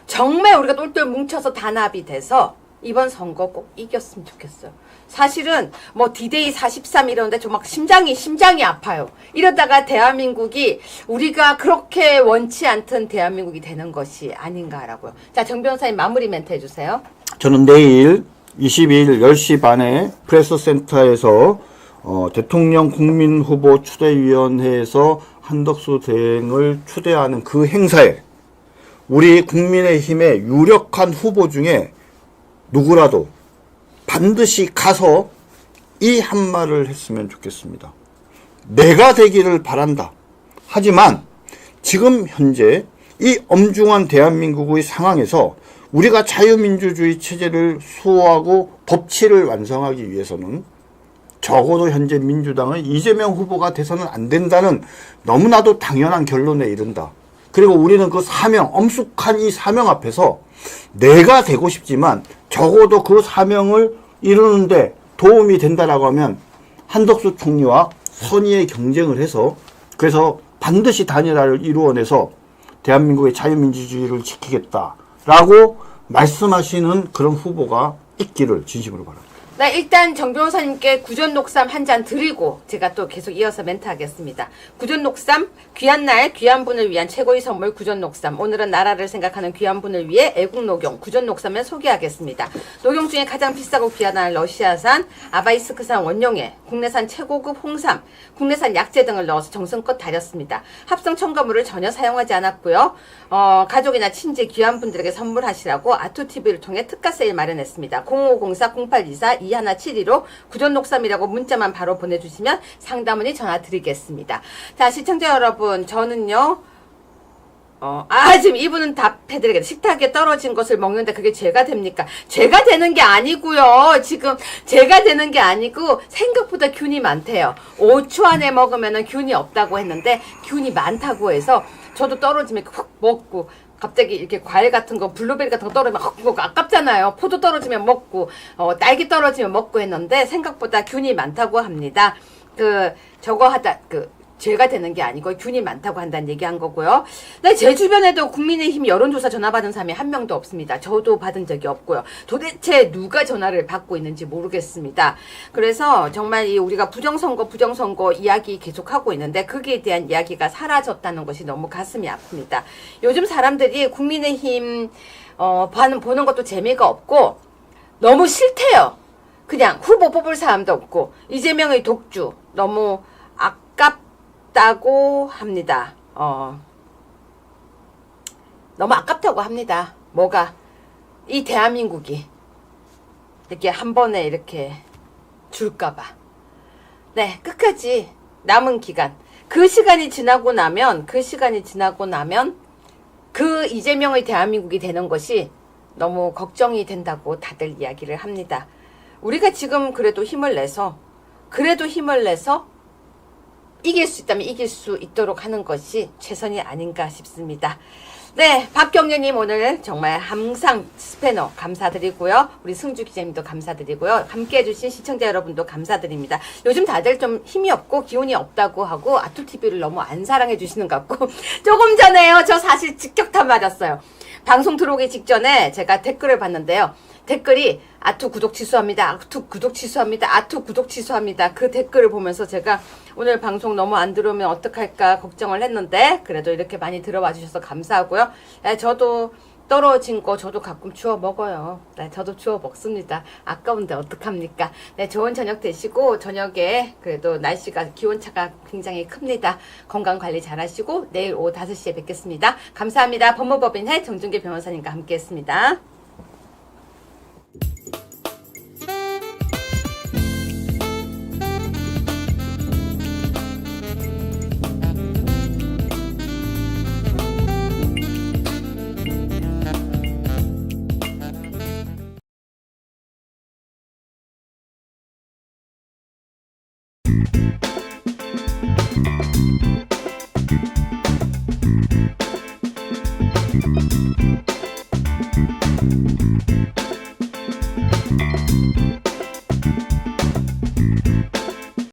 정말 우리가 똘똘 뭉쳐서 단합이 돼서 이번 선거 꼭 이겼으면 좋겠어요. 사실은 뭐 D-Day 43 이러는데 저 막 심장이 아파요. 이러다가 대한민국이 우리가 그렇게 원치 않던 대한민국이 되는 것이 아닌가라고요. 자, 정 변호사님 마무리 멘트 해주세요. 저는 내일 22일 10시 반에 프레스센터에서 대통령 국민후보 추대위원회에서 한덕수 대행을 추대하는 그 행사에 우리 국민의힘의 유력한 후보 중에 누구라도 반드시 가서 이 한말을 했으면 좋겠습니다. 내가 되기를 바란다. 하지만 지금 현재 이 엄중한 대한민국의 상황에서 우리가 자유민주주의 체제를 수호하고 법치를 완성하기 위해서는 적어도 현재 민주당의 이재명 후보가 돼서는 안 된다는 너무나도 당연한 결론에 이른다. 그리고 우리는 그 사명, 엄숙한 이 사명 앞에서 내가 되고 싶지만 적어도 그 사명을 이루는데 도움이 된다라고 하면 한덕수 총리와 선의의 경쟁을 해서 그래서 반드시 단일화를 이루어내서 대한민국의 자유민주주의를 지키겠다라고 말씀하시는 그런 후보가 있기를 진심으로 바랍니다. 네, 일단 정 변호사님께 구전녹삼 한 잔 드리고 제가 또 계속 이어서 멘트 하겠습니다. 구전녹삼, 귀한 날, 귀한 분을 위한 최고의 선물 구전녹삼. 오늘은 나라를 생각하는 귀한 분을 위해 애국녹용 구전녹삼을 소개하겠습니다. 녹용 중에 가장 비싸고 귀하다는 러시아산, 아바이스크산 원용에 국내산 최고급 홍삼, 국내산 약재 등을 넣어서 정성껏 달였습니다. 합성 첨가물을 전혀 사용하지 않았고요. 가족이나 친지 귀한 분들에게 선물하시라고 아투TV를 통해 특가 세일 마련했습니다. 0504-0824-2172로 구전녹삼이라고 문자만 바로 보내주시면 상담원이 전화 드리겠습니다. 자, 시청자 여러분, 저는요, 지금 이분은 답해드리겠습니다. 식탁에 떨어진 것을 먹는데 그게 죄가 됩니까? 죄가 되는 게 아니고요. 지금 죄가 되는 게 아니고 생각보다 균이 많대요. 5초 안에 먹으면 균이 없다고 했는데 균이 많다고 해서 저도 떨어지면 훅 먹고 갑자기 이렇게 과일 같은 거, 블루베리 같은 거 떨어지면 훅 먹고 아깝잖아요. 포도 떨어지면 먹고, 딸기 떨어지면 먹고 했는데 생각보다 균이 많다고 합니다. 죄가 되는 게 아니고 균이 많다고 한다는 얘기한 거고요. 네, 제 주변에도 국민의힘 여론조사 전화 받은 사람이 한 명도 없습니다. 저도 받은 적이 없고요. 도대체 누가 전화를 받고 있는지 모르겠습니다. 그래서 정말 우리가 부정선거 이야기 계속하고 있는데 거기에 대한 이야기가 사라졌다는 것이 너무 가슴이 아픕니다. 요즘 사람들이 국민의힘 보는 것도 재미가 없고 너무 싫대요. 그냥 후보 뽑을 사람도 없고 이재명의 독주 너무 아깝다고 합니다. 너무 아깝다고 합니다. 뭐가 이 대한민국이 이렇게 한 번에 이렇게 줄까봐. 네, 끝까지 남은 기간 그 시간이 지나고 나면 그 이재명의 대한민국이 되는 것이 너무 걱정이 된다고 다들 이야기를 합니다. 우리가 지금 그래도 힘을 내서 이길 수 있다면 이길 수 있도록 하는 것이 최선이 아닌가 싶습니다. 네, 박경련님 오늘 정말 항상 스패너 감사드리고요. 우리 승주 기자님도 감사드리고요. 함께 해주신 시청자 여러분도 감사드립니다. 요즘 다들 좀 힘이 없고 기운이 없다고 하고 아투TV를 너무 안 사랑해 주시는 것 같고 조금 전에요. 저 사실 직격탄 맞았어요. 방송 들어오기 직전에 제가 댓글을 봤는데요. 댓글이 아투 구독 취소합니다. 아투 구독 취소합니다. 아투 구독 취소합니다. 그 댓글을 보면서 제가 오늘 방송 너무 안 들어오면 어떡할까 걱정을 했는데 그래도 이렇게 많이 들어와 주셔서 감사하고요. 네, 저도 떨어진 거 저도 가끔 주워 먹어요. 네, 저도 주워 먹습니다. 아까운데 어떡합니까? 네, 좋은 저녁 되시고 저녁에 그래도 날씨가 기온차가 굉장히 큽니다. 건강 관리 잘 하시고 내일 오후 5시에 뵙겠습니다. 감사합니다. 법무법인의 정준기 변호사님과 함께 했습니다.